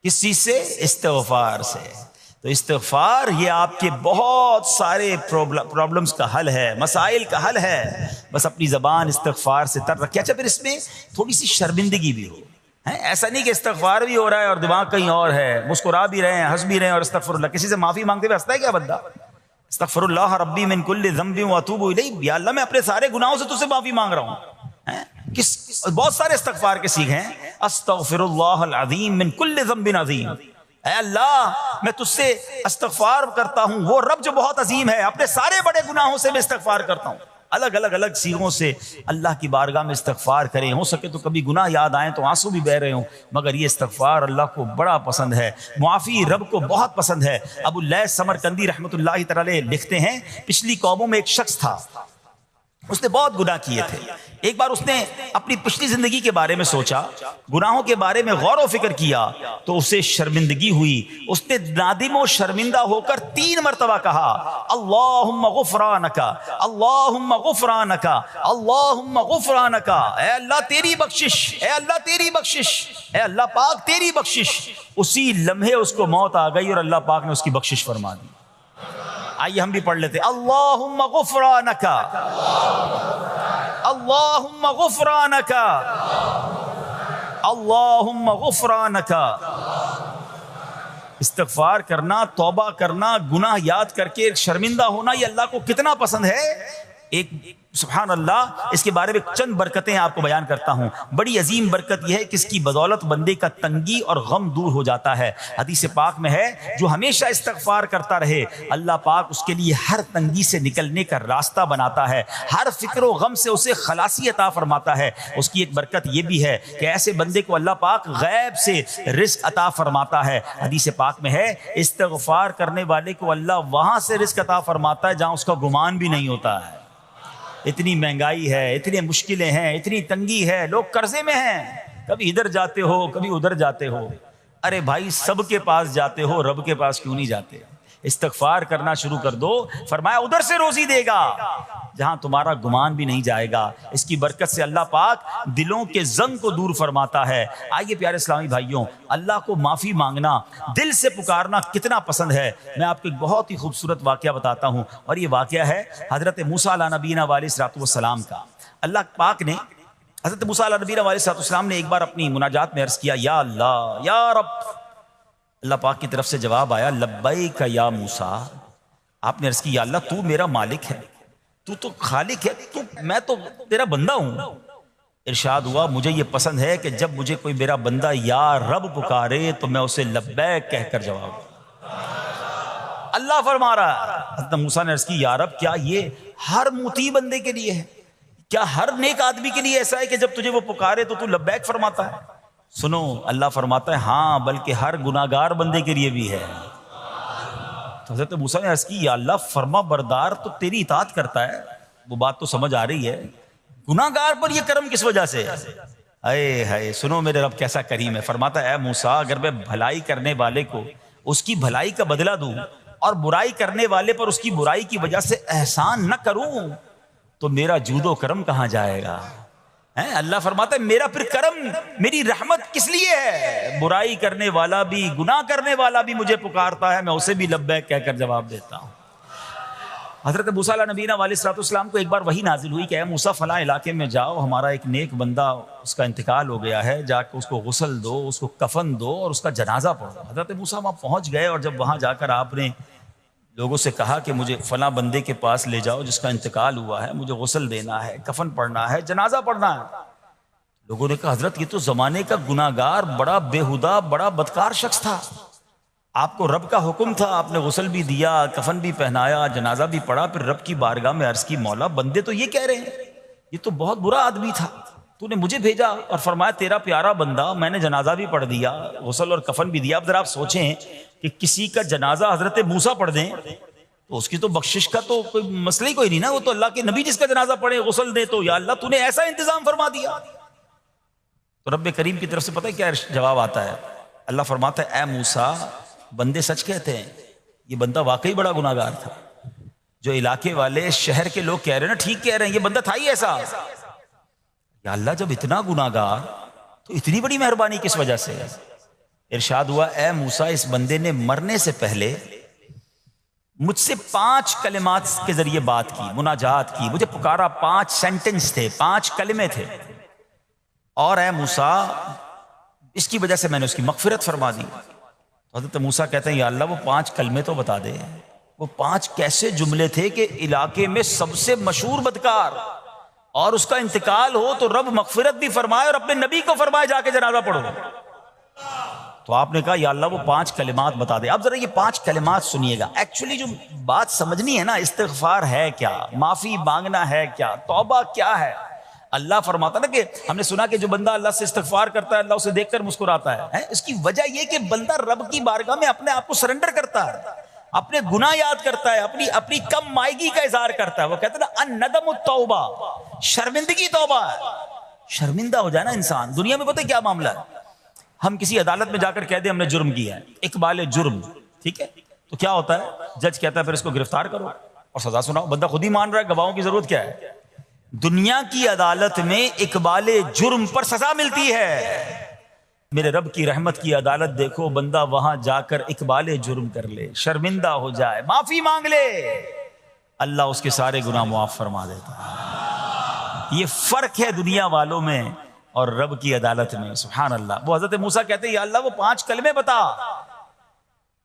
S1: کس چیز سے؟ استغفار سے۔ تو استغفار یہ آپ کے بہت سارے پرابلمز کا حل ہے، مسائل کا حل ہے۔ بس اپنی زبان استغفار سے تر رکھیں۔ اچھا، پھر اس میں تھوڑی سی شرمندگی بھی ہو، ایسا نہیں کہ استغفار بھی ہو رہا ہے اور دماغ کہیں اور ہے، مسکرا بھی رہے ہیں، ہنس بھی رہے ہیں، اور استغفر اللہ، کسی سے معافی مانگتے ہوئے ہنستا ہے کیا بندہ؟ استغفر اللہ ربی من کل ذنب واتوب الیہ، یا اللہ میں اپنے سارے گناہوں سے تجھ سے معافی مانگ رہا ہوں۔ بہت سارے استغفار کے سیکھ ہیں، استغفر اللہ العظیم من کل ذنب عظیم، اے اللہ میں تجھ سے استغفار کرتا ہوں، وہ رب جو بہت عظیم ہے، اپنے سارے بڑے گناہوں سے میں استغفار کرتا ہوں۔ الگ الگ سیغوں سے اللہ کی بارگاہ میں استغفار کریں، ہو سکے تو کبھی گناہ یاد آئیں تو آنسو بھی بہ رہے ہوں، مگر یہ استغفار اللہ کو بڑا پسند ہے، معافی رب کو بہت پسند ہے۔ ابو اللیث سمرقندی رحمۃ اللہ تعالی لکھتے ہیں، پچھلی قوموں میں ایک شخص تھا، اس نے بہت گناہ کیے تھے۔ ایک بار اس نے اپنی پچھلی زندگی کے بارے میں سوچا، گناہوں کے بارے میں غور و فکر کیا، تو اسے شرمندگی ہوئی۔ اس نے نادم و شرمندہ ہو کر 3 مرتبہ کہا، اللہم غفرانک، اللہم غفرانک، اللہم غفرانک، اے اللہ تیری بخشش، اے اللہ تیری بخشش، اے اللہ پاک تیری بخشش۔ اسی لمحے اس کو موت آ گئی اور اللہ پاک نے اس کی بخشش فرما دی۔ آئیے ہم بھی پڑھ لیتے، اللہم غفرانک، اللہم غفرانک، اللہم غفرانک۔ استغفار کرنا، توبہ کرنا، گناہ یاد کر کے شرمندہ ہونا، یہ اللہ کو کتنا پسند ہے۔ ایک سبحان اللہ، اس کے بارے میں چند برکتیں آپ کو بیان کرتا ہوں۔ بڑی عظیم برکت یہ ہے کہ اس کی بدولت بندے کا تنگی اور غم دور ہو جاتا ہے۔ حدیث پاک میں ہے، جو ہمیشہ استغفار کرتا رہے اللہ پاک اس کے لیے ہر تنگی سے نکلنے کا راستہ بناتا ہے، ہر فکر و غم سے اسے خلاصی عطا فرماتا ہے۔ اس کی ایک برکت یہ بھی ہے کہ ایسے بندے کو اللہ پاک غیب سے رزق عطا فرماتا ہے۔ حدیث پاک میں ہے، استغفار کرنے والے کو اللہ وہاں سے رزق عطا فرماتا ہے جہاں اس کا گمان بھی نہیں ہوتا ہے۔ اتنی مہنگائی ہے، اتنی مشکلیں ہیں، اتنی تنگی ہے، لوگ قرضے میں ہیں، کبھی ادھر جاتے ہو کبھی ادھر جاتے ہو۔ ارے بھائی، سب کے پاس جاتے ہو، رب کے پاس کیوں نہیں جاتے؟ استغفار کرنا شروع کر دو، فرمایا ادھر سے روزی دے گا جہاں تمہارا گمان بھی نہیں جائے گا۔ اس کی برکت سے اللہ پاک دلوں کے زنگ کو دور فرماتا ہے۔ آئیے پیارے اسلامی بھائیوں، اللہ کو معافی مانگنا، دل سے پکارنا کتنا پسند ہے۔ میں آپ کو ایک بہت ہی خوبصورت واقعہ بتاتا ہوں، اور یہ واقعہ ہے حضرت موسیٰ علیہ نبینا علیہ الصلوۃ والسلام کا۔ اللہ پاک نے حضرت موسیٰ علیہ نبینا علیہ الصلوۃ والسلام نے ایک بار اپنی مناجات میں عرض کیا، یا اللہ یا رب۔ اللہ پاک کی طرف سے جواب آیا، لبیک یا موسیٰ۔ آپ نے عرض کی، یا اللہ تو میرا مالک ہے، تو خالق ہے، میں تو تیرا بندہ ہوں۔ ارشاد ہوا، مجھے یہ پسند ہے کہ جب مجھے کوئی میرا بندہ یا رب پکارے تو میں اسے لبیک کہہ کر جواب دوں۔ اللہ فرما رہا ہے، حضرت موسیٰ نے عرض کی، یا رب کیا یہ ہر مطیع بندے کے لیے ہے؟ کیا ہر نیک آدمی کے لیے ایسا ہے کہ جب تجھے وہ پکارے تو لبیک فرماتا ہے؟ سنو، اللہ فرماتا ہے ہاں، بلکہ ہر گناہگار بندے کے لیے بھی ہے۔ تو حضرت موسیٰ نے عرض کی، یا اللہ فرما بردار تو تیری اطاعت کرتا ہے، وہ بات تو سمجھ آ رہی ہے، گناہگار پر یہ کرم کس وجہ سے؟ اے ہائے، سنو میرے رب کیسا کریم ہے۔ فرماتا ہے، اے موسیٰ، اگر میں بھلائی کرنے والے کو اس کی بھلائی کا بدلہ دوں اور برائی کرنے والے پر اس کی برائی کی وجہ سے احسان نہ کروں تو میرا جود و کرم کہاں جائے گا؟ اللہ فرماتا ہے میرا پھر کرم، میری رحمت کس لیے ہے؟ برائی کرنے والا بھی، گناہ کرنے والا بھی مجھے پکارتا ہے، میں اسے بھی لبیک کہہ کر جواب دیتا ہوں۔ حضرت موسیٰ علیہ نبینا علیہ الصلوۃ والسلام کو ایک بار وحی نازل ہوئی کہ اے موسیٰ فلاں علاقے میں جاؤ، ہمارا ایک نیک بندہ اس کا انتقال ہو گیا ہے، جا کے اس کو غسل دو، اس کو کفن دو اور اس کا جنازہ پڑھو۔ حضرت موسیٰ وہاں پہنچ گئے اور جب وہاں جا کر آپ نے لوگوں سے کہا کہ مجھے فلاں بندے کے پاس لے جاؤ جس کا انتقال ہوا ہے، مجھے غسل دینا ہے، کفن پڑھنا ہے، جنازہ پڑھنا ہے، لوگوں نے کہا حضرت یہ تو زمانے کا گناہگار، بڑا بےہودہ، بڑا بدکار شخص تھا، آپ کو رب کا حکم تھا، آپ نے غسل بھی دیا، کفن بھی پہنایا، جنازہ بھی پڑھا، پھر رب کی بارگاہ میں عرض کی مولا بندے تو یہ کہہ رہے ہیں یہ تو بہت برا آدمی تھا، تو نے مجھے بھیجا اور فرمایا تیرا پیارا بندہ، میں نے جنازہ بھی پڑھ دیا، غسل اور کفن بھی دیا۔ اب ذرا آپ سوچیں کہ کسی کا جنازہ حضرت موسیٰ پڑھ دیں تو اس کی تو بخشش کا تو کوئی مسئلہ ہی کوئی نہیں نا، وہ تو اللہ کے نبی جس کا جنازہ پڑھے غسل دے تو یا اللہ تو نے ایسا انتظام فرما دیا۔ تو رب کریم کی طرف سے پتہ ہے کیا جواب آتا ہے؟ اللہ فرماتا ہے اے موسیٰ بندے سچ کہتے ہیں، یہ بندہ واقعی بڑا گناہگار تھا، جو علاقے والے شہر کے لوگ کہہ رہے ہیں نا ٹھیک کہہ رہے ہیں، یہ بندہ تھا ہی ایسا۔ یا اللہ جب اتنا گناہگار تو اتنی بڑی مہربانی کس وجہ سے؟ ارشاد ہوا اے موسیٰ اس بندے نے مرنے سے پہلے مجھ سے 5 کلمات کے ذریعے بات کی، مناجات کی، مجھے پکارا، 5 سینٹنس تھے، 5 کلمے تھے، اور اے موسیٰ اس کی وجہ سے میں نے اس کی مغفرت فرما دی۔ تو حضرت موسیٰ کہتے ہیں یا اللہ وہ 5 کلمے تو بتا دے، وہ 5 کیسے جملے تھے کہ علاقے میں سب سے مشہور بدکار اور اس کا انتقال ہو تو رب مغفرت بھی فرمائے اور اپنے نبی کو فرمائے جا کے جنازہ پڑھو۔ تو آپ نے کہا یا اللہ وہ 5 کلمات بتا دے۔ اب ذرا یہ 5 کلمات سنیے گا، ایکچولی جو بات سمجھنی ہے نا، استغفار ہے کیا، معافی مانگنا ہے کیا، توبہ کیا ہے۔ اللہ فرماتا نا کہ ہم نے سنا کہ جو بندہ اللہ سے استغفار کرتا ہے اللہ اسے دیکھ کر مسکراتا ہے، اس کی وجہ یہ کہ بندہ رب کی بارگاہ میں اپنے آپ کو سرنڈر کرتا ہے، اپنے گناہ یاد کرتا ہے، اپنی کم مائگی کا اظہار کرتا ہے۔ وہ کہتے ہیں نا الندم التوبہ، شرمندگی توبہ ہے۔ شرمندہ ہو جائے نا انسان، دنیا میں پتہ کیا معاملہ ہے، ہم کسی عدالت میں جا کر کہہ دیں ہم نے جرم کیا ہے، اقبال جرم، ٹھیک ہے، تو کیا ہوتا ہے، جج کہتا ہے پھر اس کو گرفتار کرو اور سزا سناؤ، بندہ خود ہی مان رہا ہے، گواہوں کی ضرورت کیا ہے۔ دنیا کی عدالت میں اقبال جرم پر سزا ملتی ہے، میرے رب کی رحمت کی عدالت دیکھو، بندہ وہاں جا کر اقبال جرم کر لے، شرمندہ ہو جائے، معافی مانگ لے، اللہ اس کے سارے گناہ معاف فرما دیتا ہے۔ یہ فرق ہے دنیا والوں میں اور رب کی عدالت میں، سبحان اللہ۔ وہ حضرت موسیٰ کہتے ہیں یا اللہ وہ 5 کلمے بتا،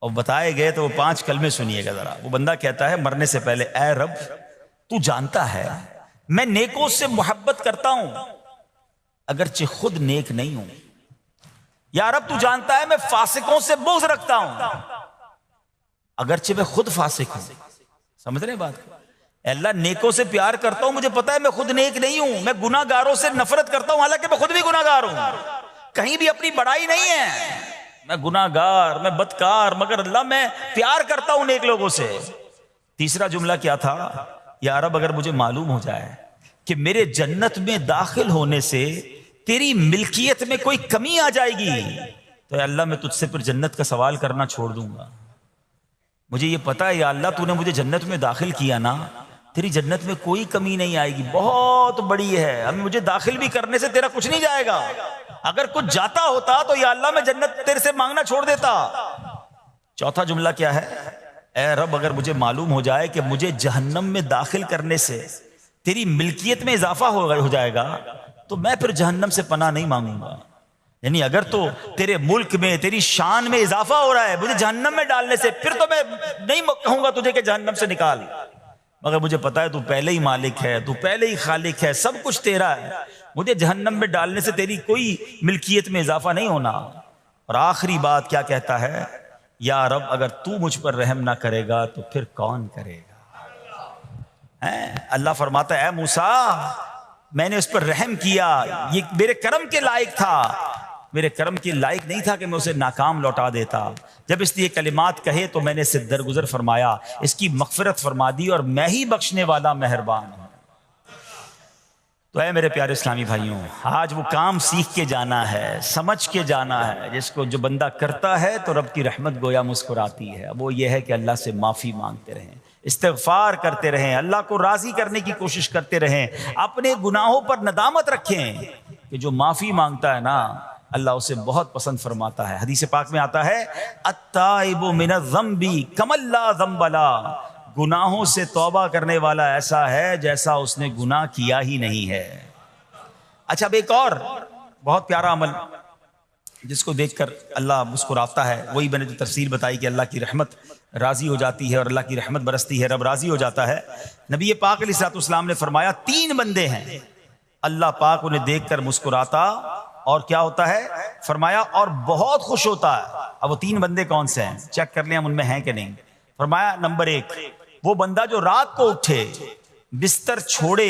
S1: اور بتائے گئے تو وہ 5 کلمے سنیے گا ذرا۔ وہ بندہ کہتا ہے مرنے سے پہلے اے رب تو جانتا ہے میں نیکوں سے محبت کرتا ہوں اگرچہ خود نیک نہیں ہوں، یا رب تو جانتا ہے میں فاسقوں سے بغض رکھتا ہوں اگرچہ میں خود فاسق ہوں۔ سمجھ رہے ہیں بات کو؟ اے اللہ نیکوں سے پیار کرتا ہوں، مجھے پتا ہے میں خود نیک نہیں ہوں، میں گناہ گاروں سے نفرت کرتا ہوں حالانکہ میں خود بھی گناہ گار ہوں، کہیں بھی اپنی بڑائی نہیں ہے، میں گناہ گار، میں بدکار، مگر اللہ میں پیار کرتا ہوں نیک لوگوں سے۔ تیسرا جملہ کیا تھا، یا رب اگر مجھے معلوم ہو جائے کہ میرے جنت میں داخل ہونے سے تیری ملکیت میں کوئی کمی آ جائے گی تو اے اللہ میں تجھ سے پھر جنت کا سوال کرنا چھوڑ دوں گا۔ مجھے یہ پتا ہے یا اللہ تو نے مجھے جنت میں داخل کیا نا، تیری جنت میں کوئی کمی نہیں آئے گی، بہت بڑی ہے، ہمیں مجھے داخل بھی کرنے سے تیرا کچھ نہیں جائے گا، اگر کچھ جاتا ہوتا تو یا اللہ میں جنت تیرے سے مانگنا چھوڑ دیتا۔ چوتھا جملہ کیا ہے، اے رب اگر مجھے معلوم ہو جائے کہ مجھے جہنم میں داخل کرنے سے تیری ملکیت میں اضافہ ہو جائے گا تو میں پھر جہنم سے پناہ نہیں مانگوں گا، یعنی اگر تو تیرے ملک میں تیری شان میں اضافہ ہو رہا ہے مجھے جہنم میں ڈالنے سے، پھر تو میں نہیں کہوں گا تجھے کہ جہنم سے نکال، مگر مجھے پتا ہے تو پہلے ہی مالک ہے، تو پہلے ہی خالق ہے، سب کچھ تیرا ہے، مجھے جہنم میں ڈالنے سے تیری کوئی ملکیت میں اضافہ نہیں ہونا۔ اور آخری بات کیا کہتا ہے، یا رب اگر تو مجھ پر رحم نہ کرے گا تو پھر کون کرے گا۔ اللہ فرماتا ہے اے موسیٰ میں نے اس پر رحم کیا، یہ میرے کرم کے لائق تھا، میرے کرم کے لائق نہیں تھا کہ میں اسے ناکام لوٹا دیتا، جب اس نے یہ کلمات کہے تو میں نے اسے درگزر فرمایا، اس کی مغفرت فرما دی اور میں ہی بخشنے والا مہربان ہوں۔ تو اے میرے پیارے اسلامی بھائیوں، آج وہ کام سیکھ کے جانا ہے، سمجھ کے جانا ہے، جس کو جو بندہ کرتا ہے تو رب کی رحمت گویا مسکراتی ہے۔ وہ یہ ہے کہ اللہ سے معافی مانگتے رہیں، استغفار کرتے رہیں، اللہ کو راضی کرنے کی کوشش کرتے رہیں، اپنے گناہوں پر ندامت رکھیں کہ جو معافی مانگتا ہے نا اللہ اسے بہت پسند فرماتا ہے۔ حدیث پاک میں آتا ہے التائب من الذنب کمن لا ذنب له، گناہوں سے توبہ کرنے والا ایسا ہے جیسا اس نے گناہ کیا ہی نہیں ہے۔ اچھا، اب ایک اور بہت پیارا عمل جس کو دیکھ کر اللہ مسکراتا ہے، وہی میں نے جو تفسیر بتائی کہ اللہ کی رحمت راضی ہو جاتی ہے اور اللہ کی رحمت برستی ہے، رب راضی ہو جاتا ہے۔ نبی پاک علیہ الصلوۃ والسلام نے فرمایا 3 بندے ہیں اللہ پاک انہیں دیکھ کر مسکراتا اور کیا ہوتا ہے، فرمایا اور بہت خوش ہوتا ہے۔ اب وہ 3 بندے کون سے ہیں چیک کر لیں ہم ان میں ہیں کہ نہیں۔ فرمایا نمبر 1 وہ بندہ جو رات کو اٹھے، بستر چھوڑے،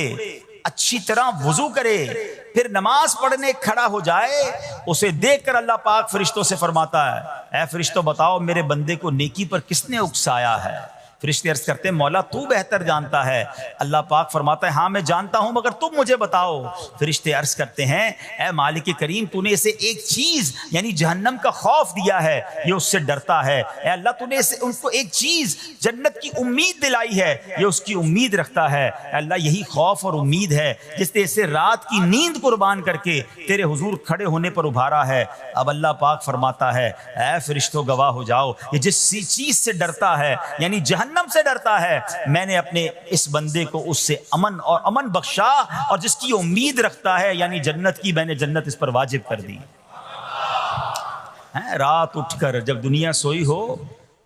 S1: اچھی طرح وضو کرے، پھر نماز پڑھنے کھڑا ہو جائے، اسے دیکھ کر اللہ پاک فرشتوں سے فرماتا ہے اے فرشتوں بتاؤ میرے بندے کو نیکی پر کس نے اکسایا ہے۔ فرشتے عرض کرتے ہیں مولا تو بہتر جانتا ہے۔ اللہ پاک فرماتا ہے ہاں میں جانتا ہوں مگر تم مجھے بتاؤ۔ فرشتے عرض کرتے ہیں اے مالک کریم تو نے اسے ایک چیز یعنی جہنم کا خوف دیا ہے، یہ اس سے ڈرتا ہے۔ اے اللہ تو نے ان کو ایک چیز جنت کی امید دلائی ہے، یہ اس کی امید رکھتا ہے۔ اے اللہ یہی خوف اور امید ہے جس نے اسے رات کی نیند قربان کر کے تیرے حضور کھڑے ہونے پر ابھارا ہے۔ اب اللہ پاک فرماتا ہے اے فرشتوں گواہ ہو جاؤ، یہ جس چیز سے ڈرتا ہے یعنی جہنم سے ڈرتا ہے، میں نے اپنے اس بندے کو اس سے امن بخشا، اور جس کی امید رکھتا ہے یعنی جنت کی، میں نے جنت اس پر واجب کر دی۔ رات اٹھ کر جب دنیا سوئی ہو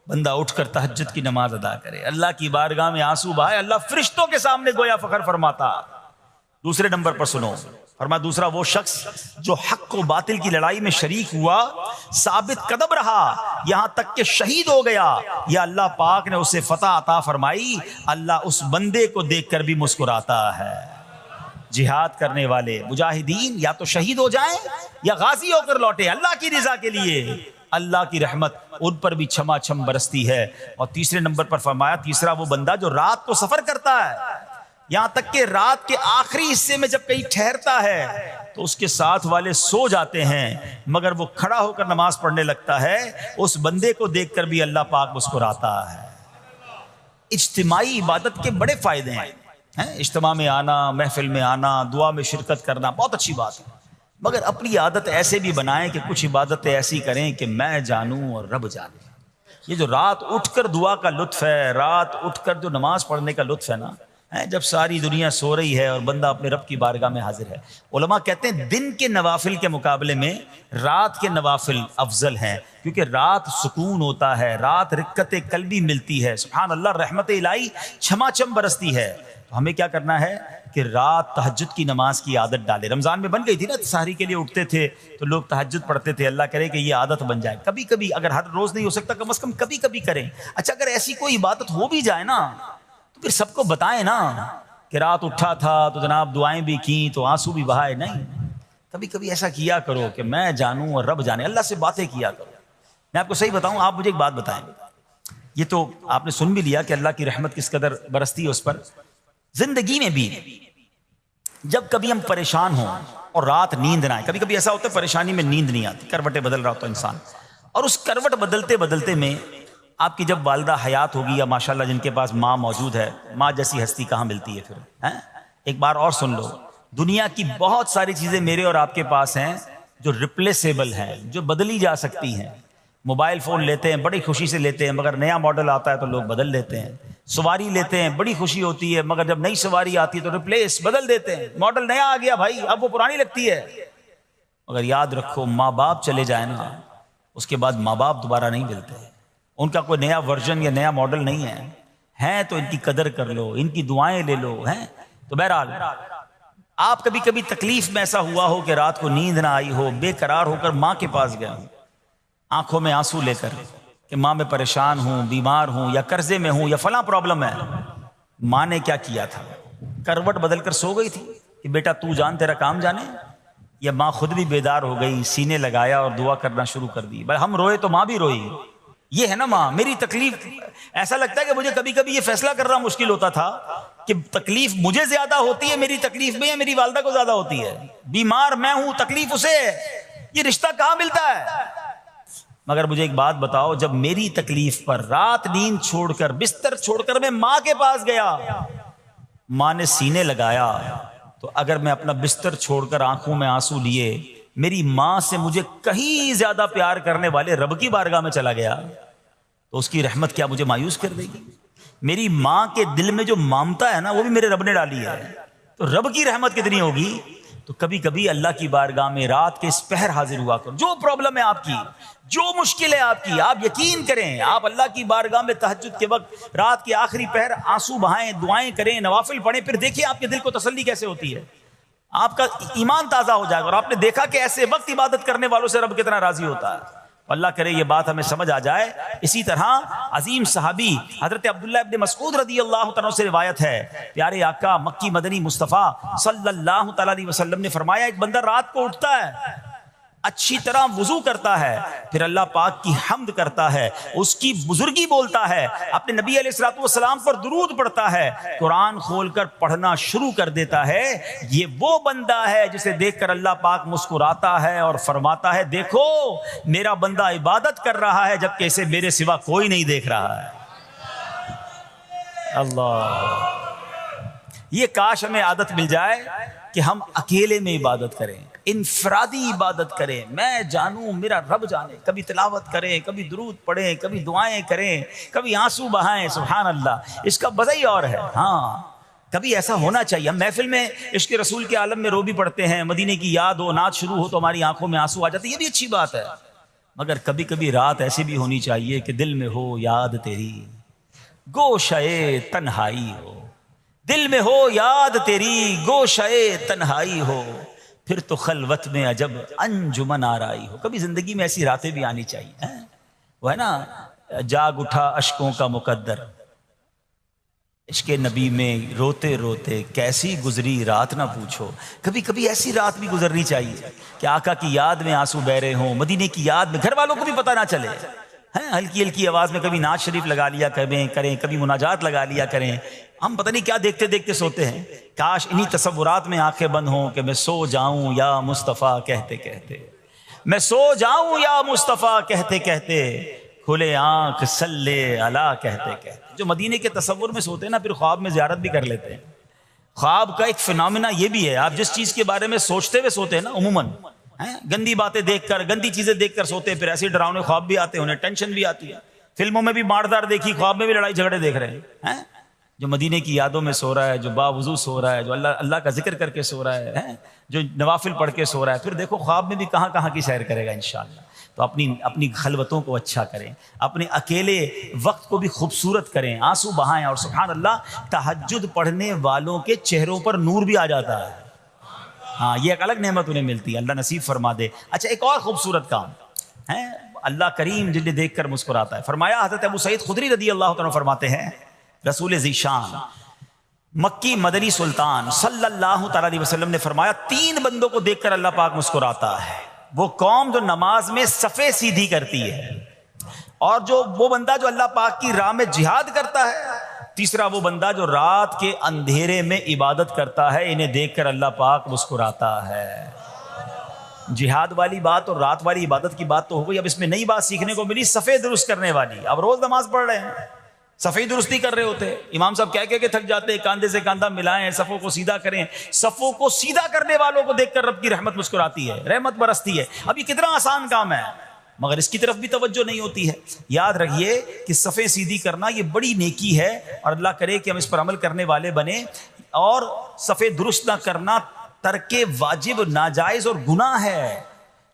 S1: بندہ اٹھ کر تہجد کی نماز ادا کرے، اللہ کی بارگاہ میں آنسو بہائے، اللہ فرشتوں کے سامنے گویا فخر فرماتا۔ دوسرے نمبر پر سنو، فرمایا دوسرا وہ شخص جو حق و باطل کی لڑائی میں شریک ہوا، ثابت قدم رہا یہاں تک کہ شہید ہو گیا، یا اللہ پاک نے اسے فتح عطا فرمائی۔ اللہ اس بندے کو دیکھ کر بھی مسکراتا ہے۔ جہاد کرنے والے مجاہدین یا تو شہید ہو جائیں یا غازی ہو کر لوٹے اللہ کی رضا کے لیے، اللہ کی رحمت ان پر بھی چھما چھم برستی ہے۔ اور تیسرے نمبر پر فرمایا تیسرا وہ بندہ جو رات کو سفر کرتا ہے، یہاں تک کہ رات کے آخری حصے میں جب کہیں ٹھہرتا ہے تو اس کے ساتھ والے سو جاتے ہیں مگر وہ کھڑا ہو کر نماز پڑھنے لگتا ہے، اس بندے کو دیکھ کر بھی اللہ پاک مسکراتا ہے۔ اجتماعی عبادت کے بڑے فائدے ہیں، اجتماع میں آنا، محفل میں آنا، دعا میں شرکت کرنا بہت اچھی بات ہے، مگر اپنی عادت ایسے بھی بنائیں کہ کچھ عبادتیں ایسی کریں کہ میں جانوں اور رب جانے۔ یہ جو رات اٹھ کر دعا کا لطف ہے، رات اٹھ کر جو نماز پڑھنے کا لطف ہے نا، جب ساری دنیا سو رہی ہے اور بندہ اپنے رب کی بارگاہ میں حاضر ہے۔ علماء کہتے ہیں دن کے نوافل کے مقابلے میں رات کے نوافل افضل ہیں، کیونکہ رات سکون ہوتا ہے، رات رقت قلبی ملتی ہے، سبحان اللہ، رحمت الہی چھما چھم برستی ہے۔ تو ہمیں کیا کرنا ہے کہ رات تہجد کی نماز کی عادت ڈالے۔ رمضان میں بن گئی تھی نا، سحری کے لیے اٹھتے تھے تو لوگ تہجد پڑھتے تھے، اللہ کرے کہ یہ عادت بن جائے۔ کبھی کبھی اگر ہر روز نہیں ہو سکتا کم از کم کبھی کبھی کریں۔ اچھا اگر ایسی کوئی عبادت ہو بھی جائے نا پھر سب کو بتائیں نا کہ رات اٹھا تھا تو جناب دعائیں بھی کی تو آنسو بھی بہائے، نہیں، کبھی کبھی ایسا کیا کرو کہ میں جانوں اور رب جانے، اللہ سے باتیں کیا کرو۔ میں آپ کو صحیح بتاؤں، آپ مجھے ایک بات بتائیں، یہ تو آپ نے سن بھی لیا کہ اللہ کی رحمت کس قدر برستی ہے اس پر۔ زندگی میں بھی جب کبھی ہم پریشان ہوں اور رات نیند نہ آئے، کبھی کبھی ایسا ہوتا ہے پریشانی میں نیند نہیں آتی، کروٹیں بدل رہا ہوتا ہے انسان، اور اس کروٹ بدلتے بدلتے میں آپ کی جب والدہ حیات ہوگی یا ماشاءاللہ جن کے پاس ماں موجود ہے، ماں جیسی ہستی کہاں ملتی ہے پھر۔ ایک بار اور سن لو، دنیا کی بہت ساری چیزیں میرے اور آپ کے پاس ہیں جو ریپلیسیبل ہیں، جو بدلی جا سکتی ہیں۔ موبائل فون لیتے ہیں بڑی خوشی سے لیتے ہیں، مگر نیا ماڈل آتا ہے تو لوگ بدل لیتے ہیں۔ سواری لیتے ہیں بڑی خوشی ہوتی ہے، مگر جب نئی سواری آتی ہے تو ریپلیس بدل دیتے ہیں، ماڈل نیا آ گیا بھائی اب وہ پرانی لگتی ہے۔ مگر یاد رکھو ماں باپ چلے جائیں نا اس کے بعد ماں باپ دوبارہ نہیں ملتے، ان کا کوئی نیا ورژن یا نیا ماڈل نہیں ہے، ہیں تو ان کی قدر کر لو، ان کی دعائیں لے لو، ہیں تو بہرحال آپ کبھی کبھی تکلیف میں ایسا ہوا ہو کہ رات کو نیند نہ آئی ہو، بے قرار ہو کر ماں کے پاس گیا ہوں آنکھوں میں آنسو لے کر کہ ماں میں پریشان ہوں، بیمار ہوں، یا قرضے میں ہوں، یا فلاں پرابلم ہے۔ ماں نے کیا کیا تھا؟ کروٹ بدل کر سو گئی تھی کہ بیٹا تو جان تیرا کام جانے، یا ماں خود بھی بیدار ہو گئی، سینے لگایا اور دعا کرنا شروع کر دی۔ بھائی ہم روئے تو ماں بھی روئی، یہ ہے نا ماں میری تکلیف. ایسا لگتا ہے کہ مجھے کبھی کبھی یہ فیصلہ کرنا مشکل ہوتا تھا کہ تکلیف مجھے زیادہ ہوتی ہے میری تکلیف میں یا میری والدہ کو زیادہ ہوتی ہے. بیمار میں ہوں تکلیف اسے ہے, یہ رشتہ کہاں ملتا ہے؟ مگر مجھے ایک بات بتاؤ, جب میری تکلیف پر رات نیند چھوڑ کر بستر چھوڑ کر میں ماں کے پاس گیا, ماں نے سینے لگایا, تو اگر میں اپنا بستر چھوڑ کر آنکھوں میں آنسو لیے میری ماں سے مجھے کہیں زیادہ پیار کرنے والے رب کی بارگاہ میں چلا گیا, تو اس کی رحمت کیا مجھے مایوس کر دے گی؟ میری ماں کے دل میں جو ممتا ہے نا وہ بھی میرے رب نے ڈالی ہے, تو رب کی رحمت کتنی ہوگی. تو کبھی کبھی اللہ کی بارگاہ میں رات کے اس پہر حاضر ہوا کرو. جو پرابلم ہے آپ کی, جو مشکل ہے آپ کی, آپ یقین کریں, آپ اللہ کی بارگاہ میں تہجد کے وقت رات کے آخری پہر آنسو بہائیں, دعائیں کریں, نوافل پڑھیں, پھر دیکھیں آپ کے دل کو تسلی کیسے ہوتی ہے. آپ کا ایمان تازہ ہو جائے گا, اور آپ نے دیکھا کہ ایسے وقت عبادت کرنے والوں سے رب کتنا راضی ہوتا ہے. اللہ کرے یہ بات ہمیں سمجھ آ جائے. اسی طرح عظیم صحابی حضرت عبداللہ ابن مسعود رضی اللہ تعالیٰ سے روایت ہے, پیارے آقا مکی مدنی مصطفیٰ صلی اللہ تعالیٰ علیہ وسلم نے فرمایا, ایک بندہ رات کو اٹھتا ہے, اچھی طرح وضو کرتا ہے, پھر اللہ پاک کی حمد کرتا ہے, اس کی بزرگی بولتا ہے, اپنے نبی علیہ الصلوۃ والسلام پر درود پڑھتا ہے, قرآن کھول کر پڑھنا شروع کر دیتا ہے. یہ وہ بندہ ہے جسے دیکھ کر اللہ پاک مسکراتا ہے اور فرماتا ہے, دیکھو میرا بندہ عبادت کر رہا ہے جبکہ اسے میرے سوا کوئی نہیں دیکھ رہا ہے. اللہ, یہ کاش ہمیں عادت مل جائے کہ ہم اکیلے میں عبادت کریں, انفرادی عبادت کریں, میں جانوں میرا رب جانے. کبھی تلاوت کریں, کبھی درود پڑھیں, کبھی دعائیں کریں, کبھی آنسو بہائیں. سبحان اللہ, اس کا مزہ ہی اور ہے. ہاں کبھی ایسا ہونا چاہیے. ہم محفل میں عشق رسول کے عالم میں رو بھی پڑھتے ہیں, مدینے کی یاد ہو, نعت شروع ہو تو ہماری آنکھوں میں آنسو آ جاتے, یہ بھی اچھی بات ہے. مگر کبھی کبھی رات ایسی بھی ہونی چاہیے کہ دل میں ہو یاد تیری, گوشے تنہائی ہو, دل میں ہو یاد تیری, گوشے تنہائی ہو, پھر تو خلوت میں عجب انجمن آرائی ہو. کبھی زندگی میں ایسی راتیں بھی آنی چاہیے. وہ ہے نا, جاگ اٹھا اشکوں کا مقدر, عشق نبی میں روتے روتے کیسی گزری رات نہ پوچھو. کبھی کبھی ایسی رات بھی گزرنی چاہیے کہ آقا کی یاد میں آنسو بہ رہے ہوں, مدینے کی یاد میں, گھر والوں کو بھی پتہ نہ چلے. ہلکی ہلکی آواز میں کبھی نعت شریف لگا لیا کریں, کبھی مناجات لگا لیا کریں. ہم پتہ نہیں کیا دیکھتے دیکھتے سوتے ہیں. کاش انہی تصورات میں آنکھیں بند ہوں کہ میں سو جاؤں یا مصطفیٰ کہتے کہتے, میں سو جاؤں یا مصطفیٰ کہتے کہتے, کھلے آنکھ صلی علی کہتے کہتے. جو مدینے کے تصور میں سوتے ہیں نا, پھر خواب میں زیارت بھی کر لیتے ہیں. خواب کا ایک فنامنا یہ بھی ہے, آپ جس چیز کے بارے میں سوچتے ہوئے سوتے ہیں نا, عموماً گندی باتیں دیکھ کر, گندی چیزیں دیکھ کر سوتے ہیں, پھر ایسے ڈراؤنے خواب بھی آتے ہیں, انہیں ٹینشن بھی آتی ہے. فلموں میں بھی ماردار دیکھی, خواب میں بھی لڑائی جھگڑے دیکھ رہے ہیں. جو مدینے کی یادوں میں سو رہا ہے, جو باوضو سو رہا ہے, جو اللہ کا ذکر کر کے سو رہا ہے, جو نوافل پڑھ کے سو رہا ہے, پھر دیکھو خواب میں بھی کہاں کہاں کی سیر کرے گا انشاءاللہ. تو اپنی خلوتوں کو اچھا کریں, اپنے اکیلے وقت کو بھی خوبصورت کریں, آنسو بہائیں. اور سبحان اللہ, تہجد پڑھنے والوں کے چہروں پر نور بھی آ جاتا ہے. ہاں, یہ ایک الگ نعمت انہیں ملتی ہے, اللہ نصیب فرما دے. اچھا, ایک اور خوبصورت کام ہے, اللہ کریم جنہیں دیکھ کر مسکراتا ہے. فرمایا, حضرت ابو سعید خدری رضی اللہ تعالیٰ فرماتے ہیں, رسول ذیشان مکی مدنی سلطان صلی اللہ تعالیٰ علیہ وسلم نے فرمایا, 3 بندوں کو دیکھ کر اللہ پاک مسکراتا ہے. وہ قوم جو نماز میں صفیں سیدھی کرتی ہے, اور وہ بندہ جو اللہ پاک کی راہ میں جہاد کرتا ہے, تیسرا وہ بندہ جو رات کے اندھیرے میں عبادت کرتا ہے. انہیں دیکھ کر اللہ پاک مسکراتا ہے. جہاد والی بات اور رات والی عبادت کی بات تو ہو گئی. اب اس میں نئی بات سیکھنے کو ملی, صفیں درست کرنے والی. اب روز نماز پڑھ رہے ہیں, صفیں درستی کر رہے ہوتے, امام صاحب کہہ کے تھک جاتے, کاندھے سے کاندھا ملائیں, صفوں کو سیدھا کریں. صفوں کو سیدھا کرنے والوں کو دیکھ کر رب کی رحمت مسکراتی ہے, رحمت برستی ہے. اب یہ کتنا آسان کام ہے, مگر اس کی طرف بھی توجہ نہیں ہوتی ہے. یاد رکھیے کہ صفیں سیدھی کرنا یہ بڑی نیکی ہے, اور اللہ کرے کہ ہم اس پر عمل کرنے والے بنیں. اور صفیں درست نہ کرنا ترک واجب, ناجائز اور گناہ ہے.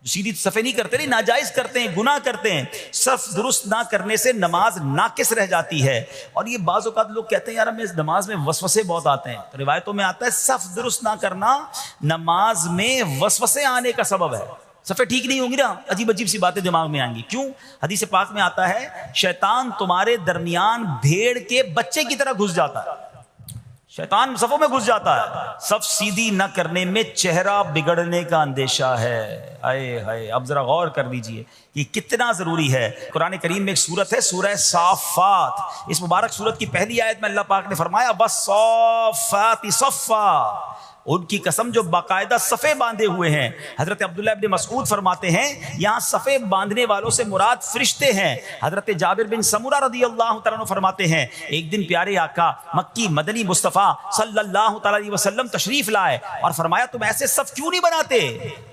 S1: جو سیدھی صفیں نہیں کرتے, نہیں, ناجائز کرتے ہیں, گناہ کرتے ہیں. صف درست نہ کرنے سے نماز ناقص رہ جاتی ہے. اور یہ بعض اوقات لوگ کہتے ہیں, یار ہمیں نماز میں وسوسے بہت آتے ہیں. تو روایتوں میں آتا ہے صف درست نہ کرنا نماز میں وسوسے آنے کا سبب ہے. صفیں ٹھیک نہیں ہوں گی نا, عجیب عجیب سی باتیں دماغ میں آئیں گی. کیوں؟ حدیث پاک میں آتا ہے, شیطان تمہارے درمیان بھیڑ کے بچے کی طرح گھس جاتا ہے. شیطان صفوں میں گھس جاتا ہے. صف سیدھی نہ کرنے میں چہرہ بگڑنے کا اندیشہ ہے. آئے ہائے، اب ذرا غور کر لیجئے کہ کتنا ضروری ہے. قرآن کریم میں ایک سورت ہے سورہ صافات. اس مبارک سورت کی پہلی آیت میں اللہ پاک نے فرمایا والصافات صفا. ان کی قسم جو باقاعدہ صفے باندھے ہوئے ہیں. حضرت عبداللہ ابن مسعود فرماتے ہیں یہاں صفے باندھنے والوں سے مراد فرشتے ہیں. حضرت جابر بن سمورہ رضی اللہ تعالیٰ عنہ فرماتے ہیں ایک دن پیارے آقا مکی مدنی مصطفیٰ صلی اللہ تعالیٰ علیہ وسلم تشریف لائے اور فرمایا تم ایسے صف کیوں نہیں بناتے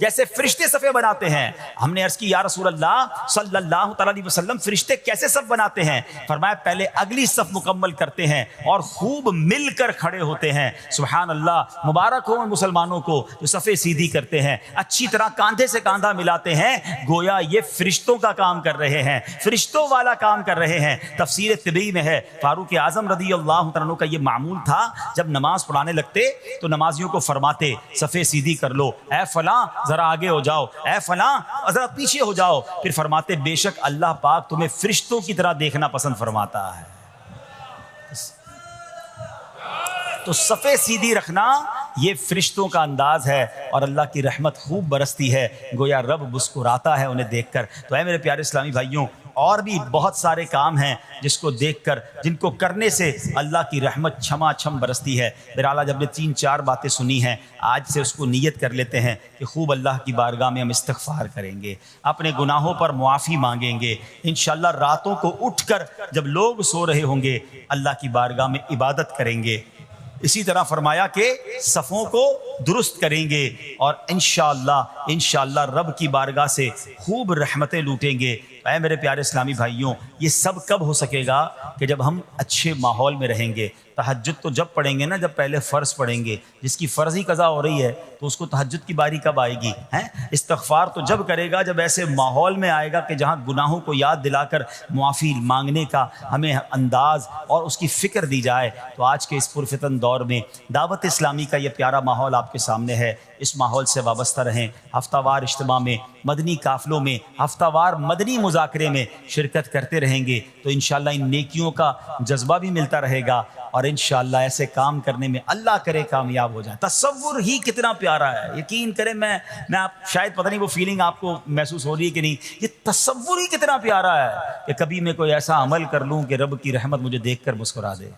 S1: جیسے فرشتے صفے بناتے ہیں. ہم نے عرض کی یا رسول اللہ صلی اللہ تعالیٰ علیہ وسلم فرشتے کیسے صف بناتے ہیں؟ فرمایا پہلے اگلی صف مکمل کرتے ہیں اور خوب مل کر کھڑے ہوتے ہیں. سبحان اللہ، مبارک ہو مسلمانوں کو جو صفے سیدھی کرتے ہیں، اچھی طرح کاندھے سے کاندھا ملاتے ہیں. گویا یہ فرشتوں کا کام کر رہے ہیں، فرشتوں والا کام کر رہے ہیں. تفسیر طبی میں ہے فاروق اعظم رضی اللہ عنہ کا یہ معمول تھا جب نماز پڑھانے لگتے تو نمازیوں کو فرماتے صفے سیدھی کر لو، اے فلاں ذرا آگے ہو جاؤ، اے فلاں ذرا پیچھے ہو جاؤ. پھر فرماتے بے شک اللہ پاک تمہیں فرشتوں کی طرح دیکھنا پسند فرماتا ہے. تو صفے سیدھی رکھنا یہ فرشتوں کا انداز ہے اور اللہ کی رحمت خوب برستی ہے. گویا رب مسکراتا ہے انہیں دیکھ کر. تو اے میرے پیارے اسلامی بھائیوں، اور بھی بہت سارے کام ہیں جس کو دیکھ کر، جن کو کرنے سے اللہ کی رحمت چھما چھم برستی ہے. بہرحال جب نے 3-4 باتیں سنی ہیں، آج سے اس کو نیت کر لیتے ہیں کہ خوب اللہ کی بارگاہ میں ہم استغفار کریں گے، اپنے گناہوں پر معافی مانگیں گے. انشاءاللہ راتوں کو اٹھ کر جب لوگ سو رہے ہوں گے اللہ کی بارگاہ میں عبادت کریں گے. اسی طرح فرمایا کہ صفوں کو درست کریں گے اور انشاءاللہ رب کی بارگاہ سے خوب رحمتیں لوٹیں گے. اے میرے پیارے اسلامی بھائیوں، یہ سب کب ہو سکے گا کہ جب ہم اچھے ماحول میں رہیں گے. تہجد تو جب پڑھیں گے نا جب پہلے فرض پڑھیں گے. جس کی فرض ہی قضا ہو رہی ہے تو اس کو تہجد کی باری کب آئے گی؟ استغفار تو جب کرے گا جب ایسے ماحول میں آئے گا کہ جہاں گناہوں کو یاد دلا کر معافی مانگنے کا ہمیں انداز اور اس کی فکر دی جائے. تو آج کے اس پرفتن دور میں دعوت اسلامی کا یہ پیارا ماحول آپ کے سامنے ہے. اس ماحول سے وابستہ رہیں. ہفتہ وار اجتماع میں، مدنی قافلوں میں، ہفتہ وار مدنی مذاکرے میں شرکت کرتے رہیں گے تو انشاءاللہ ان نیکیوں کا جذبہ بھی ملتا رہے گا اور انشاءاللہ ایسے کام کرنے میں اللہ کرے کامیاب ہو جائیں. تصور ہی کتنا پیارا ہے. یقین کریں میں آپ شاید پتہ نہیں وہ فیلنگ آپ کو محسوس ہو رہی ہے کہ نہیں، یہ تصور ہی کتنا پیارا ہے کہ کبھی میں کوئی ایسا عمل کر لوں کہ رب کی رحمت مجھے دیکھ کر مسکرا دے،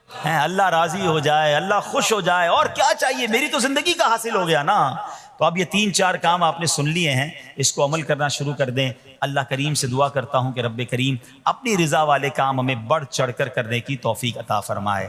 S1: اللہ راضی ہو جائے، اللہ خوش ہو جائے. اور کیا چاہیے؟ میری تو زندگی کا حاصل ہو گیا نا. تو اب یہ 3-4 کام آپ نے سن لیے ہیں، اس کو عمل کرنا شروع کر دیں. اللہ کریم سے دعا کرتا ہوں کہ رب کریم اپنی رضا والے کام ہمیں بڑھ چڑھ کر کرنے کی توفیق عطا فرمائے.